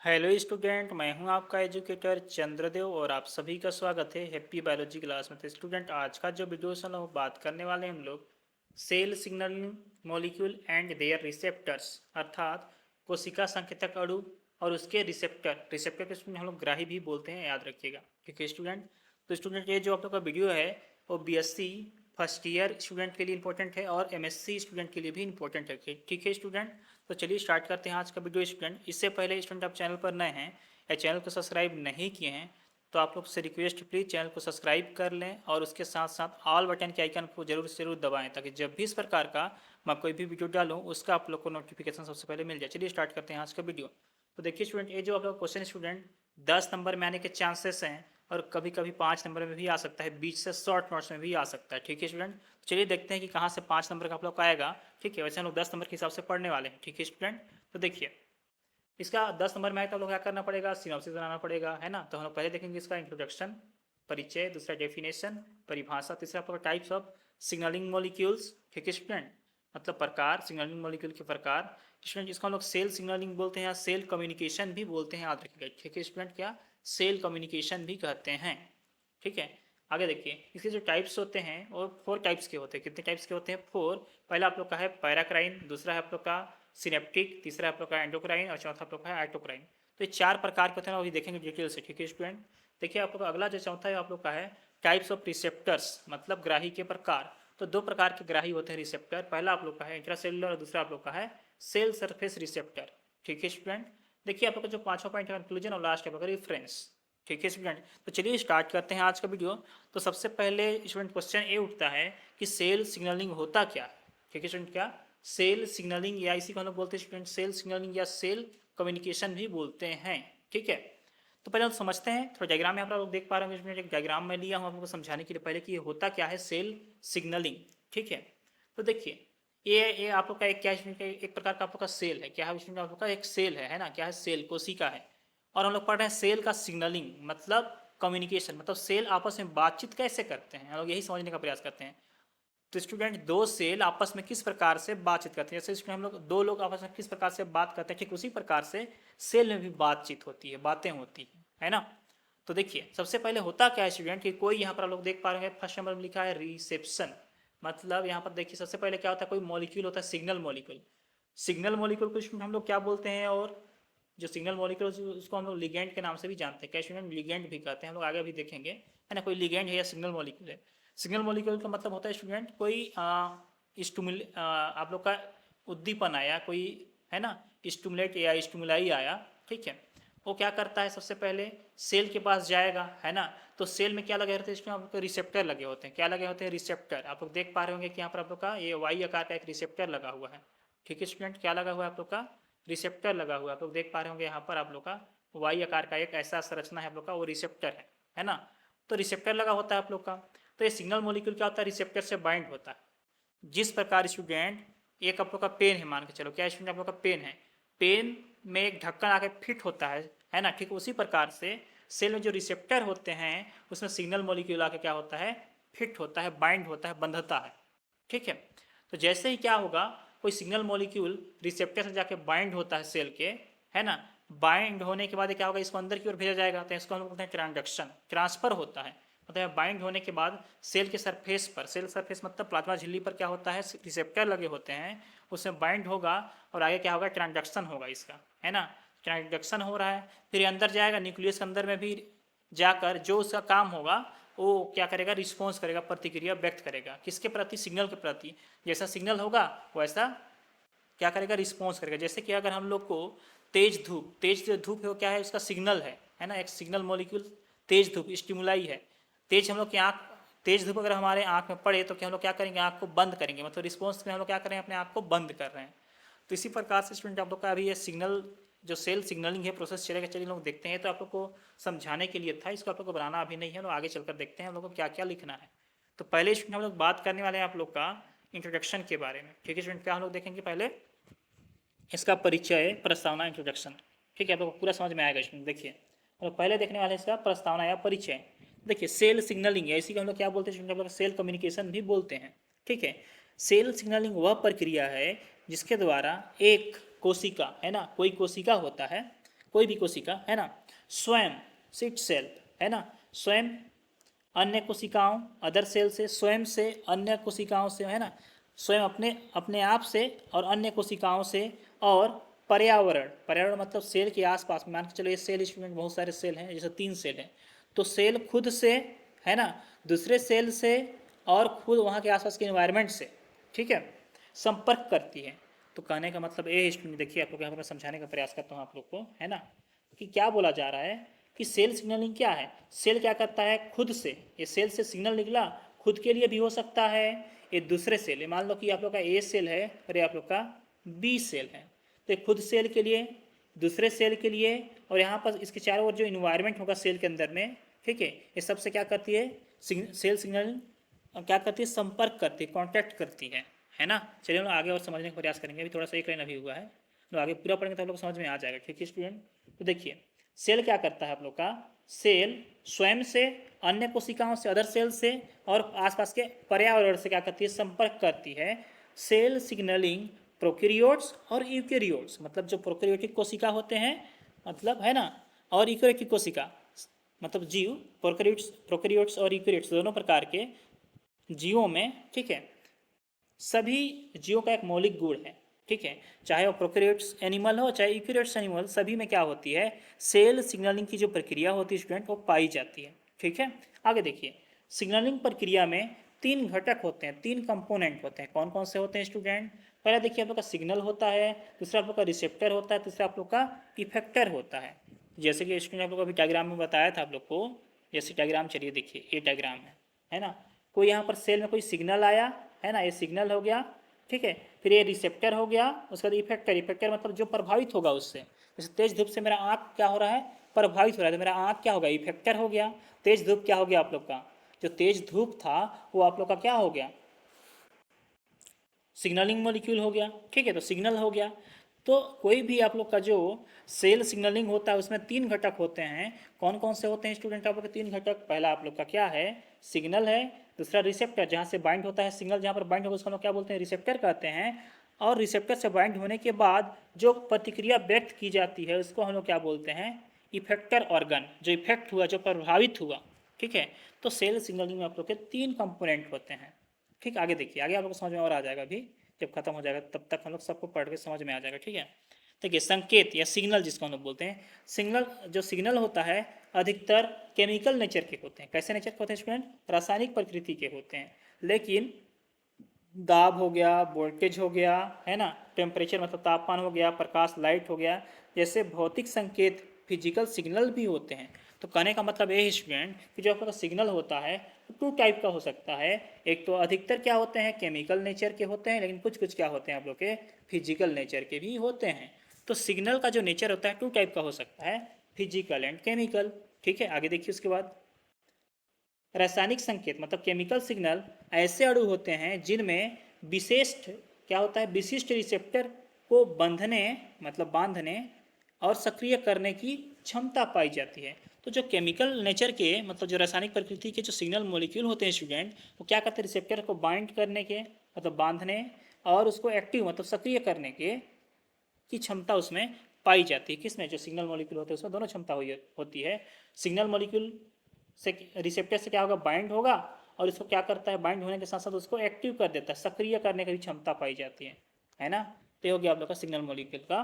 Hello student, मैं हूं आपका एजुकेटर चंद्रदेव और आप सभी का स्वागत है हैप्पी बायोलॉजी क्लास में। तो स्टूडेंट, आज का जो वीडियो है वो बात करने वाले हैं हम लोग cell signalling molecule and their receptors, अर्थात कोशिका संकेतक अणु और उसके रिसेप्टर। रिसेप्टर को स्टूडेंट हम लोग ग्राही भी बोलते हैं, याद रखिएगा। ठीक है स्टूडेंट। तो स्टूडेंट, ये जो आप लोग का वीडियो है वो बीएससी फर्स्ट ईयर स्टूडेंट के लिए इंपॉर्टेंट है और एमएससी स्टूडेंट के लिए भी इंपॉर्टेंट है। ठीक है स्टूडेंट। तो चलिए स्टार्ट करते हैं आज का वीडियो स्टूडेंट। इससे पहले स्टूडेंट, आप चैनल पर नए हैं या चैनल को सब्सक्राइब नहीं किए हैं तो आप लोग से रिक्वेस्ट, प्लीज़ चैनल को सब्सक्राइब कर लें और उसके साथ साथ ऑल बटन के आइकन को जरूर से जरूर दबाएं, ताकि जब भी इस प्रकार का मैं कोई भी वीडियो डालूं उसका आप लोग को नोटिफिकेशन सबसे पहले मिल जाए। चलिए स्टार्ट करते हैं आज का वीडियो। तो देखिए स्टूडेंट, ये जो आप लोग क्वेश्चन स्टूडेंट 10 नंबर में आने के चांसेस हैं और कभी कभी 5 नंबर में भी आ सकता है, बीच से शॉर्ट नोट्स में भी आ सकता है। ठीक है स्टूडेंट। चलिए देखते हैं कि कहाँ से 5 नंबर का आप लोग का आएगा। ठीक है, वैसे हम लोग 10 नंबर के हिसाब से पढ़ने वाले हैं। ठीक है स्टूडेंट। तो देखिए, इसका 10 नंबर में आए तो हम लोग क्या करना पड़ेगा, सिनॉप्सिस बनाना पड़ेगा, है ना। तो हम लोग पहले देखेंगे इसका इंट्रोडक्शन, परिचय, दूसरा डेफिनेशन, परिभाषा, तीसरा आपका टाइप्स ऑफ सिग्नलिंग मॉलिक्यूल्स। ठीक है स्टूडेंट, मतलब प्रकार, सिग्नलिंग मॉलिक्यूल के प्रकार। स्टूडेंट, इसको हम लोग सेल सिग्नलिंग बोलते हैं या सेल कम्युनिकेशन भी बोलते हैं, याद रखिएगा। ठीक है स्टूडेंट, क्या सेल कम्युनिकेशन भी कहते हैं। ठीक है। आगे देखिए, इसके जो टाइप्स होते हैं वो 4 टाइप्स के होते हैं। कितने टाइप्स के होते हैं? 4। पहला आप लोग का है पैराक्राइन, दूसरा है आप लोग का सिनेप्टिक, तीसरा आप लोग का एंडोक्राइन और चौथा आप लोग का है आइटोक्राइन। तो ये 4 प्रकार के होते हैं, अभी देखेंगे डिटेल से। ठीक है स्टूडेंट। देखिए, आप लोग का अगला जो चौथा है आप लोग का है टाइप्स ऑफ रिसेप्टर्स, मतलब ग्राही के प्रकार। तो 2 प्रकार के ग्राही होते हैं रिसेप्टर। पहला आप लोग का है इंट्रासेलुलर और दूसरा आप लोग का है सेल सरफेस रिसेप्टर। ठीक है स्टूडेंट। देखिए, आप लोग का जो 5वां पॉइंट है कंक्लूजन और लास्ट है आप लोग का रेफरेंस। ठीक है स्टूडेंट। तो चलिए स्टार्ट करते हैं आज का वीडियो। तो सबसे पहले स्टूडेंट क्वेश्चन ये उठता है कि सेल सिग्नलिंग होता क्या है। ठीक है स्टूडेंट, क्या सेल सिग्नलिंग, या इसी को हम लोग बोलते हैं स्टूडेंट सेल सिग्नलिंग या सेल कम्युनिकेशन भी बोलते हैं। ठीक है। तो पहले हम समझते हैं, थोड़ा डायग्राम में आप लोग देख पा रहे होंगे, एक डायग्राम में लिया हूँ आप लोगों को समझाने के लिए पहले कि ये होता क्या है सेल सिग्नलिंग। ठीक है। तो देखिए, ये आप लोग का एक क्या है, एक प्रकार का आप लोग का सेल है। क्या है इसमें? आप लोग का एक सेल है ना। क्या है? सेल, कोशिका है। और हम लोग पढ़ रहे हैं सेल का सिग्नलिंग, मतलब कम्युनिकेशन, मतलब सेल आपस में बातचीत कैसे करते हैं, हम लोग यही समझने का प्रयास करते हैं। तो स्टूडेंट, 2 सेल आपस में किस प्रकार से बातचीत करते हैं, जैसे स्टूडेंट हम लोग 2 लोग आपस में किस प्रकार से बात करते हैं, ठीक उसी प्रकार से सेल में भी बातचीत होती है, बातें होती है ना। तो देखिए, सबसे पहले होता क्या है स्टूडेंट कि कोई यहाँ पर आप लोग देख पा रहे हैं फर्स्ट नंबर में लिखा है रिसेप्शन। मतलब यहाँ पर देखिए, सबसे पहले क्या होता है, कोई मॉलिक्यूल होता है सिग्नल मॉलिक्यूल। सिग्नल मॉलिक्यूल को स्टूडेंट हम लोग क्या बोलते हैं, और जो सिग्नल मॉलिक्यूल उसको हम लोग लिगेंड के नाम से भी जानते हैं। क्या स्टूडेंट? लिगेंड भी कहते हैं, हम लोग आगे भी देखेंगे, है ना। कोई लिगेंड है या सिग्नल मॉलिक्यूल है। सिग्नल मॉलिक्यूल का मतलब होता है स्टूडेंट कोई आप लोग का उद्दीपन आया कोई, है ना, स्टूमुलेट या स्टूमुलाई आया। ठीक है। वो क्या करता है, सबसे पहले सेल के पास जाएगा, है ना। तो सेल में क्या लगे रहते हैं, इसमें आप लोग को रिसेप्टर लगे होते हैं। क्या लगे होते हैं? रिसेप्टर। आप लोग देख पा रहे होंगे कि यहाँ पर आप लोग का ये वाई आकार का एक रिसेप्टर लगा हुआ है। ठीक है स्टूडेंट, क्या लगा हुआ है आप लोग का? रिसेप्टर लगा हुआ है। आप लोग देख पा रहे होंगे यहाँ पर आप लोग का वाई आकार का एक ऐसा संरचना है आप लोग का, वो रिसेप्टर है ना। तो रिसेप्टर लगा होता है आप लोग का। तो ये सिग्नल मॉलिक्यूल क्या होता है, रिसेप्टर से बाइंड होता है। जिस प्रकार स्टूडेंट एक आप लोग का पेन है, मान के चलो, क्या स्टूडेंट आप लोग का पेन है, पेन में एक ढक्कन आके फिट होता है ना। ठीक उसी प्रकार से सेल में जो रिसेप्टर होते हैं उसमें सिग्नल मॉलिक्यूल आके क्या होता है, फिट होता है, बाइंड होता है, बंधता है। ठीक है। तो जैसे ही क्या होगा, कोई सिग्नल मॉलिक्यूल रिसेप्टर से जाके बाइंड होता है सेल के, है ना। बाइंड होने के बाद क्या होगा, इसको अंदर की ओर भेजा जाएगा, तो इसको हम लोग बोलते हैं ट्रांजक्शन, ट्रांसफर होता है। मतलब बाइंड होने के बाद सेल के सरफेस पर, सेल सरफेस मतलब प्लाज्मा झिल्ली पर क्या होता है, रिसेप्टर लगे होते हैं, उसमें बाइंड होगा और आगे क्या होगा, ट्रांजक्शन होगा इसका, है ना। ट्रांजक्शन हो रहा है, फिर अंदर जाएगा, न्यूक्लियस के अंदर में भी जाकर जो उसका काम होगा वो क्या करेगा, रिस्पॉन्स करेगा, प्रतिक्रिया व्यक्त करेगा। किसके प्रति? सिग्नल के प्रति। जैसा सिग्नल होगा वैसा क्या करेगा, रिस्पॉन्स करेगा। जैसे कि अगर हम लोग को तेज धूप है वो क्या है, उसका सिग्नल है ना, एक सिग्नल मॉलिक्यूल। तेज धूप स्टिमुलाई है। तेज हम लोग की आँख, तेज धूप अगर हमारे आँख में पड़े तो क्या हम लोग क्या करेंगे, आँख को बंद करेंगे, मतलब रिस्पॉन्स में हम लोग क्या करें, अपने आँख को बंद कर रहे हैं। तो इसी प्रकार से स्टूडेंट आप लोग का अभी ये सिग्नल जो सेल सिग्नलिंग है प्रोसेस चलेगा। चलिए लोग देखते हैं। तो आप लोग को समझाने के लिए था, इसको आप लोग को बनाना अभी नहीं है, लोग आगे चलकर देखते हैं हम लोग को क्या क्या लिखना है। तो पहले स्टूडेंट हम लोग बात करने वाले हैं आप लोग का इंट्रोडक्शन के बारे में। ठीक है स्टूडेंट, क्या हम लोग देखेंगे पहले इसका परिचय, प्रस्तावना, इंट्रोडक्शन। ठीक है, आप लोग को पूरा समझ में आएगा स्टूडेंट। देखिए, हम लोग पहले देखने वाले हैं इसका प्रस्तावना या परिचय। देखिए, सेल सिग्नलिंग है, इसी को हम लोग क्या बोलते हैं स्टूडेंट, हम लोग सेल कम्युनिकेशन भी बोलते हैं। ठीक है। सेल सिग्नलिंग वह प्रक्रिया है जिसके द्वारा एक कोशिका, है ना, कोई कोशिका होता है, कोई भी कोशिका, है ना, स्वयं सिट सेल्फ, है ना, स्वयं अन्य कोशिकाओं अदर सेल से, स्वयं से अन्य कोशिकाओं से, है ना, स्वयं अपने अपने आप से और अन्य कोशिकाओं से, और पर्यावरण, पर्यावरण मतलब सेल के आसपास, मान के चलो ये सेल स्टूडेंट बहुत सारे सेल हैं, जैसे 3 सेल हैं, तो सेल खुद से, है ना, दूसरे सेल से और खुद वहाँ के आसपास के इन्वायरमेंट से, ठीक है, संपर्क करती है। तो कहने का मतलब ये स्टूडेंट, देखिए आप लोग यहाँ पर मैं समझाने का प्रयास करता हूँ आप लोग को, है ना, कि क्या बोला जा रहा है कि सेल सिग्नलिंग क्या है। सेल क्या करता है, खुद से, ये सेल से सिग्नल निकला, खुद के लिए भी हो सकता है, ये दूसरे सेल है, मान लो कि आप लोग का ए सेल है और ये आप लोग का बी सेल है, तो ये खुद सेल के लिए, दूसरे सेल के लिए, और यहाँ पर इसके चारों ओर जो इन्वायरमेंट होगा सेल के अंदर में, ठीक है, ये सबसे क्या करती है, सेल सिग्नलिंग क्या करती है, संपर्क करती है, कॉन्टैक्ट करती है ना। चलिए हम लोग आगे और समझने का प्रयास करेंगे, अभी थोड़ा सा एक लाइन अभी हुआ है, तो आगे पूरा पढ़ेंगे तो आप लोग समझ में आ जाएगा, ठीक है स्टूडेंट। तो देखिए सेल क्या करता है आप लोग का, सेल स्वयं से, अन्य कोशिकाओं से अदर सेल से, और आसपास के पर्यावरण से क्या करती है, संपर्क करती है। सेल सिग्नलिंग प्रोकैरियोट्स और यूकैरियोट्स, मतलब जो प्रोकैरियोटिक कोशिका होते हैं, मतलब, है ना, और यूकैरियोटिक कोशिका मतलब जीव, प्रोकैरियोट्स और यूकैरियोट्स दोनों प्रकार के जीवों में, ठीक है, सभी जीवों का एक मौलिक गुण है, ठीक है, चाहे वो प्रोकैरियोट्स एनिमल हो चाहे यूकैरियोट्स एनिमल, सभी में क्या होती है, सेल सिग्नलिंग की जो प्रक्रिया होती है स्टूडेंट, वो पाई जाती है, ठीक है। आगे देखिए, सिग्नलिंग प्रक्रिया में 3 घटक होते हैं, 3 कंपोनेंट होते हैं, कौन कौन से होते हैं स्टूडेंट। पहला देखिए आप लोग का सिग्नल होता है, दूसरा आप लोग का रिसेप्टर होता है, तीसरा आप लोग का इफेक्टर होता है। जैसे कि स्टूडेंट आप लोग अभी डायग्राम में बताया था आप लोग को, जैसे डायग्राम चलिए देखिए, ये डायग्राम है ना, कोई यहाँ पर सेल में कोई सिग्नल आया, है ना, ये सिग्नल हो गया, ठीक है, फिर ये रिसेप्टर हो गया, उसके बाद इफेक्टर, इफेक्टर मतलब जो प्रभावित होगा उससे, जैसे तेज धूप से मेरा आँख क्या हो रहा है, प्रभावित हो रहा है, तो मेरा आँख क्या होगा, इफेक्टर हो गया। तेज धूप क्या हो गया आप लोग का, जो तेज धूप था वो आप लोग का क्या हो गया, सिग्नलिंग मॉलिक्यूल हो गया, ठीक है, तो सिग्नल हो गया। तो कोई भी आप लोग का जो सेल सिग्नलिंग होता है उसमें 3 घटक होते हैं, कौन कौन से होते हैं स्टूडेंट आप लोग के 3 घटक, पहला आप लोग का क्या है, सिग्नल है, दूसरा रिसेप्टर जहाँ से बाइंड होता है, सिग्नल जहाँ पर बाइंड होगा उसको हम लोग क्या बोलते हैं, रिसेप्टर कहते हैं, और रिसेप्टर से बाइंड होने के बाद जो प्रतिक्रिया व्यक्त की जाती है उसको हम लोग क्या बोलते हैं, इफेक्टर ऑर्गन, जो इफेक्ट हुआ, जो प्रभावित हुआ, ठीक है। तो सेल सिग्नलिंग में आप लोग के 3 कंपोनेंट होते हैं, ठीक। आगे देखिए, आगे आप लोग को समझ में और आ जाएगा, अभी जब खत्म हो जाएगा तब तक हम लोग सबको पढ़ के समझ में आ जाएगा, ठीक है। देखिए संकेत या सिग्नल जिसको हम लोग बोलते हैं, सिग्नल, जो सिग्नल होता है अधिकतर केमिकल नेचर के होते हैं, कैसे नेचर के होते हैं स्टूडेंट, रासायनिक प्रकृति के होते हैं, लेकिन दाब हो गया, वोल्टेज हो गया, है ना, टेम्परेचर मतलब तापमान हो गया, प्रकाश लाइट हो गया, जैसे भौतिक संकेत फिजिकल सिग्नल भी होते हैं। तो कहने का मतलब ये है स्टूडेंट कि जो आपका सिग्नल होता है वो 2 टाइप का हो सकता है, एक तो अधिकतर क्या होते हैं केमिकल नेचर के होते हैं, लेकिन कुछ कुछ क्या होते हैं आप लोग के फिजिकल नेचर के भी होते हैं। तो सिग्नल का जो नेचर होता है 2 टाइप का हो सकता है, फिजिकल एंड केमिकल, ठीक है। आगे देखिए उसके बाद रासायनिक संकेत मतलब केमिकल सिग्नल ऐसे अणु होते हैं जिनमें विशिष्ट क्या होता है, विशिष्ट रिसेप्टर को बंधने मतलब बांधने और सक्रिय करने की क्षमता पाई जाती है। तो जो केमिकल नेचर के मतलब जो रासायनिक प्रकृति के जो सिग्नल मॉलिक्यूल होते हैं स्टूडेंट, वो क्या करते हैं, रिसेप्टर को बाइंड करने के मतलब बांधने और उसको एक्टिव मतलब सक्रिय करने के की क्षमता उसमें पाई जाती है। किसमें, जो सिग्नल मॉलिक्यूल होते हैं उसमें दोनों क्षमता होती है। सिग्नल मॉलिक्यूल से रिसेप्टर से क्या होगा, बाइंड होगा, और इसको क्या करता है, बाइंड होने के साथ साथ उसको एक्टिव कर देता है, सक्रिय करने की भी क्षमता पाई जाती है ना। तो ये हो गया आप लोग का सिग्नल मॉलिक्यूल का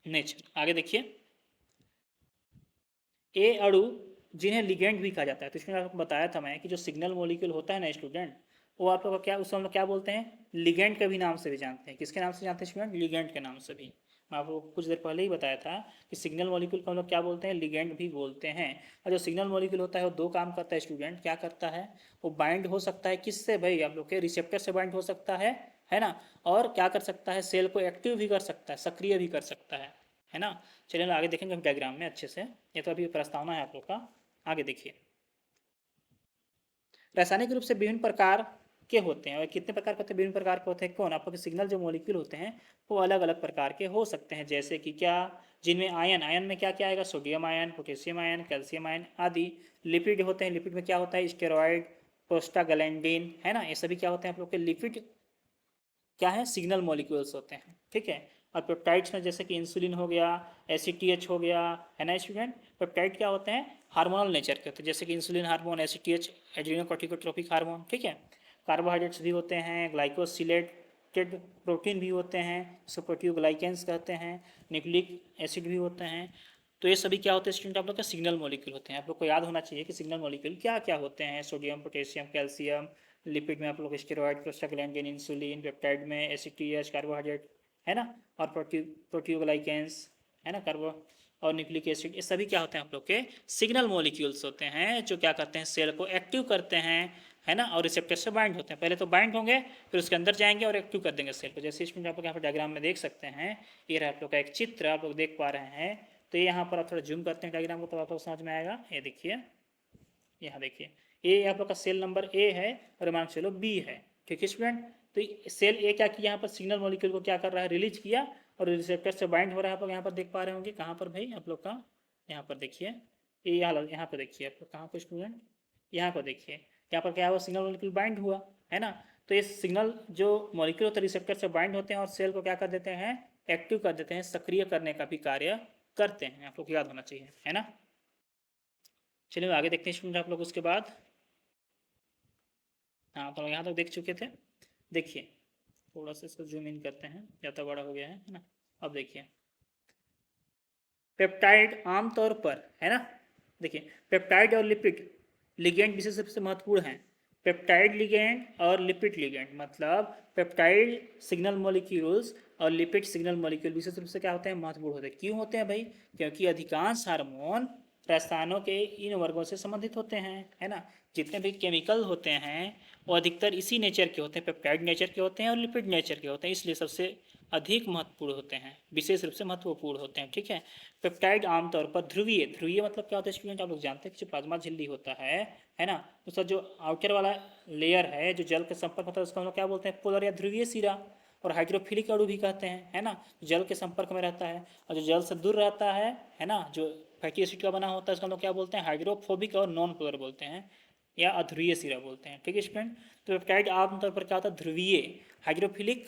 नेचर। आगे देखिए, ए अणु जिन्हें लिगेंड भी कहा जाता है, तो इसमें आपको बताया था मैं कि जो सिग्नल मॉलिक्यूल होता है ना स्टूडेंट, वो आप लोग का क्या, उसको हम लोग क्या बोलते हैं, लिगेंड के भी नाम से भी जानते हैं। किसके नाम से जानते हैं स्टूडेंट, लिगेंड के नाम से भी। मैं आपको कुछ देर पहले ही बताया था कि सिग्नल मॉलिक्यूल को हम लोग क्या बोलते हैं, लिगेंड भी बोलते हैं। और जो सिग्नल मॉलिक्यूल होता है वो 2 काम करता है स्टूडेंट, क्या करता है, वो बाइंड हो सकता है किससे भाई, आप लोग के रिसेप्टर से बाइंड हो सकता है ना, और क्या कर सकता है, सेल को एक्टिव भी कर सकता है, सक्रिय भी कर सकता है ना। चलिए आगे देखेंगे हम डायग्राम में अच्छे से, ये तो अभी प्रस्तावना है आप लोग का। आगे देखिए, रासायनिक रूप से विभिन्न प्रकार के होते हैं, और कितने प्रकार के होते हैं, विभिन्न प्रकार के होते हैं, कौन, आपके सिग्नल जो मॉलिक्यूल होते हैं वो अलग अलग प्रकार के हो सकते हैं, जैसे कि क्या, जिनमें आयन, आयन में क्या क्या आएगा, sodium ion, potassium ion, calcium ion आदि। लिपिड होते हैं, लिपिड में क्या होता है, स्टेरॉयड, प्रोस्टाग्लैंडिन, है ना, ये सभी क्या होते हैं आप लोग के लिपिड क्या है, सिग्नल मॉलिक्यूल्स होते हैं, ठीक है। और पेप्टाइड्स में जैसे कि इंसुलिन हो गया, एसीटीएच हो गया, है ना स्टूडेंट। पेप्टाइड क्या होते हैं, हार्मोनल नेचर के होते हैं, जैसे कि इंसुलिन हार्मोन, एसीटीएच एड्रीनोकोर्टिकोट्रोपिक हार्मोन, ठीक है। कार्बोहाइड्रेट्स भी होते हैं, ग्लाइकोसिलेटेड प्रोटीन भी होते हैं, जिसको प्रोटियोग्लाइकेंस कहते हैं, न्यूक्लिक एसिड भी होते हैं। तो ये सभी क्या होते हैं स्टूडेंट, आप लोग का सिग्नल मॉलिक्यूल होते हैं। आप लोग को याद होना चाहिए कि सिग्नल मॉलिक्यूल क्या क्या होते हैं, सोडियम, पोटेशियम, कैल्शियम, लिपिड में आप लोग स्टेरॉइड, प्रोस्टाग्लैंडिन, इंसुलिन, पेप्टाइड में एसीटीएच, कार्बोहाइड्रेट, है ना, और प्रोटियोग्लाइकेंस, है ना, कार्बो और न्यूक्लिक एसिड, ये सभी क्या होते हैं आप लोग के सिग्नल मॉलिक्यूल्स होते हैं, जो क्या करते हैं सेल को एक्टिव करते हैं, है ना, और रिसेप्टर से बाइंड होते हैं। पहले तो बाइंड होंगे, फिर उसके अंदर जाएंगे और एक्टिव कर देंगे सेल को। जैसे इसमें आप लोग यहाँ पर डायग्राम में देख सकते हैं, ये रहा आप लोग का एक चित्र, आप लोग देख पा रहे हैं। तो ये यहाँ पर आप थोड़ा जूम करते हैं डायग्राम को, तो आप लोग समझ में आएगा। ये देखिए, यहाँ देखिए, ये आप लोग का सेल नंबर ए है और मान चलो बी है, ठीक है स्टूडेंट। तो सेल ए क्या किया, यहाँ पर सिग्नल मॉलिक्यूल को क्या कर रहा है, रिलीज किया और रिसेप्टर से बाइंड हो रहा है। आप लोग यहाँ पर देख पा रहे होंगे, कहाँ पर भाई आप लोग का, यहाँ पर देखिए, ये यहाँ पर देखिए आप लोग, कहाँ पर स्टूडेंट, यहाँ पर देखिए, यहाँ पर क्या हुआ, सिग्नल मॉलिक्यूल बाइंड हुआ, है ना। तो ये सिग्नल जो मॉलिक्यूल होते हैं रिसेप्टर से बाइंड होते हैं और सेल को क्या कर देते हैं, एक्टिव कर देते हैं, सक्रिय करने का भी कार्य करते हैं। आप लोग को याद होना चाहिए, है ना। चलिए आगे देखते हैं स्टूडेंट आप लोग उसके बाद। हाँ तो यहाँ तक देख चुके थे। देखिए थोड़ा सा इसको जूम इन करते हैं, ज़्यादा बड़ा हो गया है ना। अब देखिए पेप्टाइड आमतौर पर, है ना, देखिए पेप्टाइड और लिपिड लिगेंड विशेष रूप से महत्वपूर्ण हैं। पेप्टाइड लिगेंड और लिपिड लिगेंड, मतलब पेप्टाइड सिग्नल मॉलिक्यूल्स और लिपिड सिग्नल मॉलिक्यूल विशेष रूप से क्या होते हैं, महत्वपूर्ण होते हैं। क्यों होते हैं भाई, क्योंकि अधिकांश हार्मोन रसायनों के इन वर्गों से संबंधित होते हैं, है ना। जितने भी केमिकल होते हैं वो अधिकतर इसी नेचर के होते हैं, पेप्टाइड नेचर के होते हैं और लिपिड नेचर के होते हैं, इसलिए सबसे अधिक महत्वपूर्ण होते हैं, विशेष रूप से महत्वपूर्ण होते हैं, ठीक है। पेप्टाइड आमतौर पर ध्रुवीय, ध्रुवीय मतलब क्या होता है स्टूडेंट, आप लोग जानते हैं कि जो प्लाज्मा झिल्ली होता है ना, उसका जो आउटर वाला लेयर है जो जल के संपर्क होता है उसको हम लोग क्या बोलते हैं, पोलर या ध्रुवीय सिरा, और हाइड्रोफिलिक अणु भी कहते हैं, है ना, जल के संपर्क में रहता है। और जो जल से दूर रहता है ना, जो फैटी एसिड का बना होता है उसको हम लोग क्या बोलते हैं, हाइड्रोफोबिक और नॉन पोलर बोलते हैं, या अध्रुवीय सिरा बोलते हैं, ठीक है स्टूडेंट। तो पेप्टाइड आमतौर पर क्या होता है, ध्रुवीय हाइड्रोफिलिक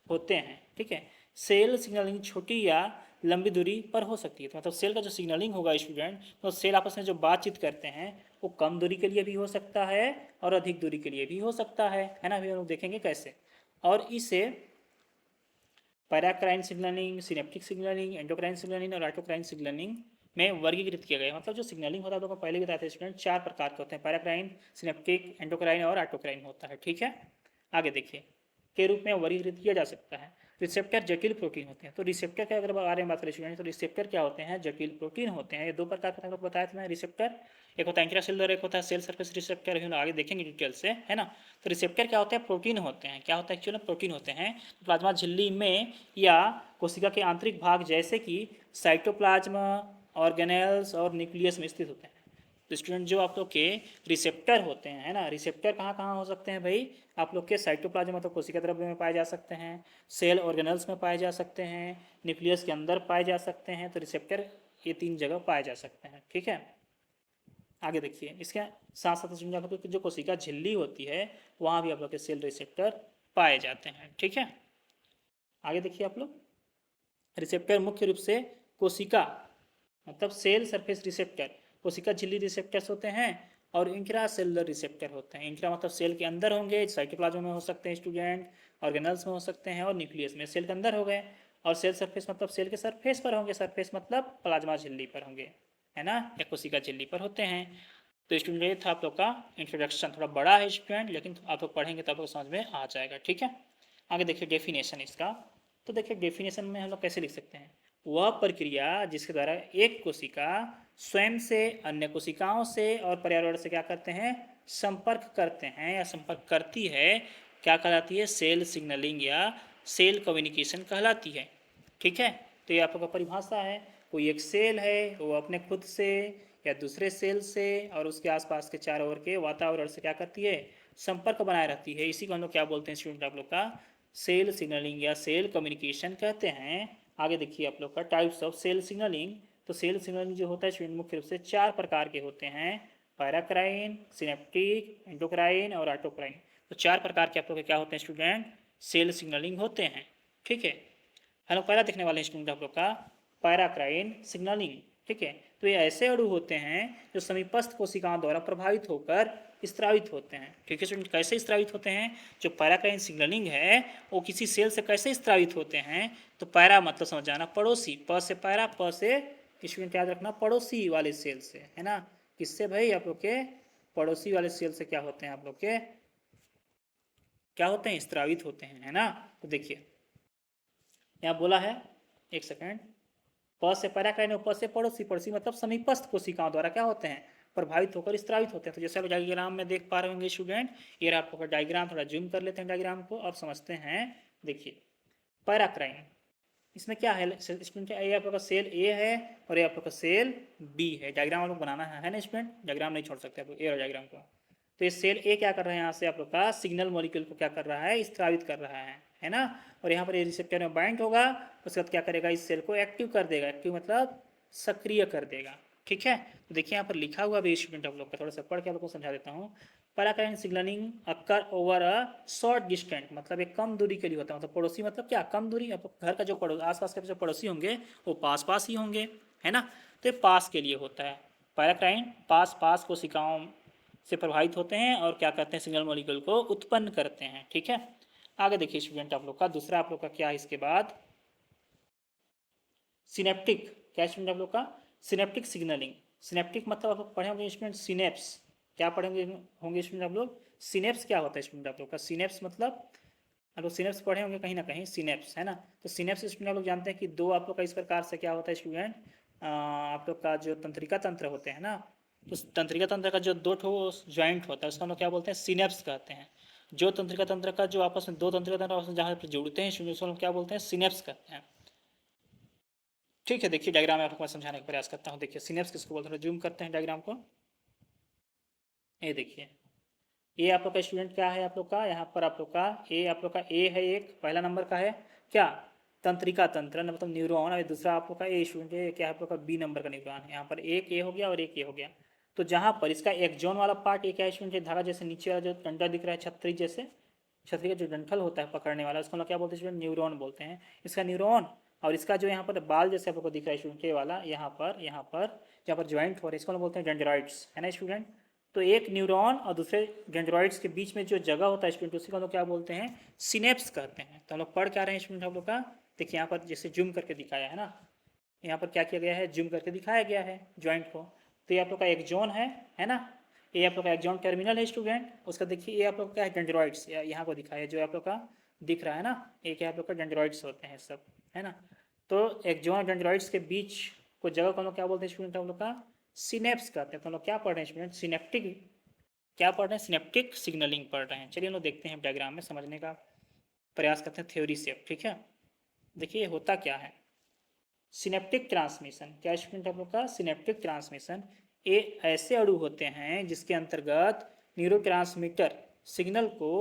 होते हैं, ठीक है। सेल सिग्नलिंग छोटी या लंबी दूरी पर हो सकती है, तो मतलब सेल का जो सिग्नलिंग होगा स्टूडेंट, तो सेल आपस में जो बातचीत करते हैं वो कम दूरी के लिए भी हो सकता है और अधिक दूरी के लिए भी हो सकता है ना। अभी हम लोग देखेंगे कैसे। और इसे paracrine signalling, synaptic signalling, endocrine signalling और ऑटोक्राइन सिग्नलिंग में वर्गीकृत किया गया। मतलब जो सिग्नलिंग होता है, तो पहले भी बताया था स्टूडेंट, 4 प्रकार के होते हैं, पैराक्राइन, सिनेप्टिक, एंडोक्राइन और ऑटोक्राइन होता है, ठीक है। आगे देखिए के रूप में वर्गीकृत किया जा सकता है। रिसेप्टर जटिल प्रोटीन होते हैं। तो रिसेप्टर के अगर बारे में बात करें स्टूडेंट, तो रिसेप्टर क्या होते हैं, जटिल प्रोटीन होते हैं। ये 2 प्रकार के आपको बताया था रिसेप्टर, एक होता है इंट्रासेलुलर, एक होता है सेल सरफेस रिसेप्टर, हम आगे देखेंगे डिटेल से, है ना। तो रिसेप्टर क्या होते हैं, प्रोटीन होते हैं। क्या होता है एक्चुअली, प्रोटीन होते हैं। प्लाज्मा झिल्ली में या कोशिका के आंतरिक भाग जैसे कि साइटोप्लाज्म, ऑर्गेनेल्स और न्यूक्लियस में स्थित होते हैं। तो स्टूडेंट जो आप लोग के रिसेप्टर होते हैं, है ना, रिसेप्टर कहाँ कहाँ हो सकते हैं भाई, आप लोग के साइटोप्लाज्म मतलब कोशिका द्रव्य में पाए जा सकते हैं, सेल ऑर्गेनल्स में पाए जा सकते हैं, न्यूक्लियस के अंदर पाए जा सकते हैं। तो रिसेप्टर ये 3 जगह पाए जा सकते हैं, ठीक है। आगे देखिए इसके साथ साथ आप लोग की जो कोशिका झिल्ली होती है वहाँ भी आप लोग के सेल रिसेप्टर पाए जाते हैं, ठीक है। आगे देखिए आप लोग, रिसेप्टर मुख्य रूप से कोशिका मतलब सेल सरफेस रिसेप्टर, कोशिका झिल्ली रिसेप्टर्स होते हैं, और इंट्रा सेलुलर रिसेप्टर होते हैं। इंट्रा मतलब सेल के अंदर होंगे, साइटोप्लाज्म में हो सकते हैं स्टूडेंट, ऑर्गेनल्स में हो सकते हैं और न्यूक्लियस में, सेल के अंदर हो गए। और सेल सरफेस मतलब सेल के सरफेस पर होंगे, सरफेस मतलब प्लाज्मा झिल्ली पर होंगे, है ना, या कोशिका झिल्ली पर होते हैं। तो स्टूडेंट ये था आप लोग का इंट्रोडक्शन, थोड़ा बड़ा है स्टूडेंट, लेकिन आप लोग पढ़ेंगे तो आप लोग समझ में आ जाएगा, ठीक है। आगे देखिए डेफिनेशन इसका। तो देखिए डेफिनेशन में हम लोग कैसे लिख सकते हैं, वह प्रक्रिया जिसके द्वारा एक कोशिका स्वयं से, अन्य कोशिकाओं से और पर्यावरण से क्या करते हैं, संपर्क करते हैं या संपर्क करती है, क्या कहलाती है, सेल सिग्नलिंग या सेल कम्युनिकेशन कहलाती है, ठीक है। तो ये आप लोग का परिभाषा है। कोई एक सेल है वो अपने खुद से या दूसरे सेल से और उसके आसपास के चारों ओर के वातावरण से क्या करती है, संपर्क बनाए रहती है। इसी को हम लोग क्या बोलते हैं स्टूडेंट, आप लोग का सेल सिग्नलिंग या सेल कम्युनिकेशन कहते हैं। आगे देखिए आप लोग का टाइप्स ऑफ सेल सिग्नलिंग। तो सेल सिग्नलिंग जो होता है स्टूडेंट मुख्य रूप से 4 प्रकार के होते हैं, पैराक्राइन, सिनेप्टिक, एंडोक्राइन और ऑटोक्राइन। तो 4 प्रकार के आप लोग के क्या होते हैं स्टूडेंट, सेल सिग्नलिंग होते हैं, ठीक है। हम लोग पहला देखने वाले हैं स्टूडेंट आप लोग का पैराक्राइन सिग्नलिंग। ठीक है, तो ये ऐसे अणु होते हैं जो समीपस्थ कोशिकाओं द्वारा प्रभावित होकर स्त्रावित होते हैं। ठीक है स्टूडेंट, कैसे स्त्रावित होते हैं? जो पैराक्राइन सिग्नलिंग है वो किसी सेल से कैसे स्त्रावित होते हैं? तो पैरा मतलब समझ जाना पड़ोसी, प से पैरा, प से स्टूडेंट याद रखना पड़ोसी वाले सेल से, है ना। किससे भाई? आप लोग के पड़ोसी वाले सेल से क्या होते हैं? आप लोग के क्या होते हैं? स्त्रावित होते हैं, है ना। तो देखिए यहाँ बोला है, एक सेकेंड, प से पैराक्राइन और प से पड़ोसी, पड़ोसी मतलब समीपस्थ कोशिकाओं द्वारा क्या होते हैं? प्रभावित होकर स्त्रावित होते हैं। तो जैसे आप डायग्राम में देख पा रहे होंगे स्टूडेंट, ये रहा आपका डायग्राम, थोड़ा जूम कर लेते हैं डायग्राम को, अब समझते हैं। देखिए पैराक्राइन, इसमें क्या है स्टूडेंट? ये आप लोग का सेल ए है और ये आप लोग का सेल बी है। डायग्राम आप लोग बनाना है ना स्टूडेंट, डायग्राम नहीं छोड़ सकते आप लोग, ये डायग्राम को। तो ये सेल ए क्या कर रहा है? यहाँ से आप लोग का सिग्नल मॉलिक्यूल को क्या कर रहा है? स्त्रावित कर रहा है ना। और यहाँ पर ये रिसेप्टर में बाइंड होगा, उसके बाद क्या करेगा? इस सेल को एक्टिव कर देगा। एक्टिव मतलब सक्रिय कर देगा। ठीक है, तो देखिए यहाँ पर लिखा हुआ भी स्टूडेंट आप लोग का, थोड़ा सा पढ़ के आप लोग को समझा देता हूँ। Paracrine signalling occur over a short distant, मतलब एक कम दूरी के लिए होता है। मतलब पड़ोसी मतलब क्या? कम दूरी। आप घर का जो आसपास के जो पड़ोसी होंगे वो पास पास ही होंगे, है ना। तो ये पास के लिए होता है। पैराक्राइन पास पास कोशिकाओं से प्रभावित होते हैं और क्या करते हैं? सिग्नल मॉलिक्यूल को उत्पन्न करते हैं। ठीक है, आगे देखिए स्टूडेंट आप लोग का दूसरा आप लोग का क्या है इसके बाद? सिनेप्टिक। क्या स्टूडेंट आप लोग का? Synaptic signalling. सिनेप्टिक मतलब आप लोग पढ़े होंगे स्टूडेंट सिनेप्स। क्या पढ़ेंगे होंगे स्टूडेंट आप लोग? सिनेप्स क्या होता है स्टूडेंट आप लोग का? सिनेप्स मतलब आप लोग सिनेप्स पढ़े होंगे कहीं ना कहीं, सिनेप्स, है ना। तो सिनेप्स स्टूडेंट आप लोग जानते हैं कि दो आप लोग का इस प्रकार से क्या होता है स्टूडेंट, आप लोग का जो तंत्रिका तंत्र होते हैं ना, तो तंत्रिका तंत्र का जो दो ठो ज्वाइंट होता है उसको हम लोग क्या बोलते हैं? सिनेप्स कहते हैं। जो तंत्रिका तंत्र का जो आपस में दो तंत्रिका तंत्र आपस में जहाँ पर जुड़ते हैं उसको हम क्या बोलते हैं? सिनेप्स कहते हैं। ठीक है, देखिए डायग्राम में आपको मैं समझाने का प्रयास करता हूँ। देखिए सिनेप्स किसको बोलते हैं? जूम करते हैं डायग्राम को। ये देखिए, ये आप लोग का स्टूडेंट क्या है? आप लोग का यहाँ पर आप लोग का ए, आप लोग का ए है, एक पहला नंबर का है क्या? तंत्रिका तंत्र मतलब न्यूरॉन। और दूसरा आप लोग का ए स्टूडेंट है, क्या आप लोग का बी नंबर का न्यूरॉन है। यहाँ पर एक ए हो गया और एक ए हो गया। तो जहाँ पर इसका एक्सॉन वाला पार्ट एक है स्टूडेंट, धागा जैसे नीचे वाला जो डंडा दिख रहा है, छतरी जैसे, छतरी का जो डंठल होता है पकड़ने वाला, उसको हम लोग क्या बोलते हैं स्टूडेंट? न्यूरॉन बोलते हैं। इसका न्यूरॉन और इसका जो यहाँ पर बाल जैसे आप लोग को दिख रहा है स्टूडेंट, ये वाला यहाँ पर जहाँ पर ज्वाइंट हो रहा है इसको हम बोलते हैं डेंड्राइड्स, है ना स्टूडेंट। तो एक न्यूरॉन और दूसरे डेंड्रॉइड्स के बीच में जो जगह होता है स्टूडेंट, उसी को हम लोग क्या बोलते हैं? सिनेप्स कहते हैं। तो हम लोग पढ़ क्या रहे हैं स्टूडेंट आप लोग का? देखिए यहाँ पर जैसे जूम करके दिखाया है ना, यहाँ पर क्या किया गया है? जूम करके दिखाया गया है ज्वाइंट को। तो ये आप लोग का एक जोन है ना। ये आप लोग का एक जोन टर्मिनल है स्टूडेंट। उसका देखिए ये आप लोग का है डेंड्रॉइड्स, यहाँ को दिखाया है जो आप लोग का दिख रहा है ना, एक आप लोग का डेंड्रॉइड्स होते हैं सब, है ना। तो एक जोन डेंड्रॉइड्स के बीच को जगह को हम लोग क्या बोलते हैं स्टूडेंट हम लोग का? सिनेप्स कहते हैं। तो हम लोग क्या पढ़ रहे हैं स्टूडेंट? सिनेप्टिक, क्या पढ़ रहे हैं? सिनेप्टिक सिग्नलिंग पढ़ रहे हैं। चलिए हम लोग देखते हैं डायग्राम में, समझने का प्रयास करते हैं थ्योरी से। ठीक है, देखिए होता क्या है? सिनेप्टिक ट्रांसमिशन, क्या स्टूडेंट आप लोग का? सिनेप्टिक ट्रांसमिशन ये ऐसे अणु होते हैं जिसके अंतर्गत न्यूरोट्रांसमीटर सिग्नल को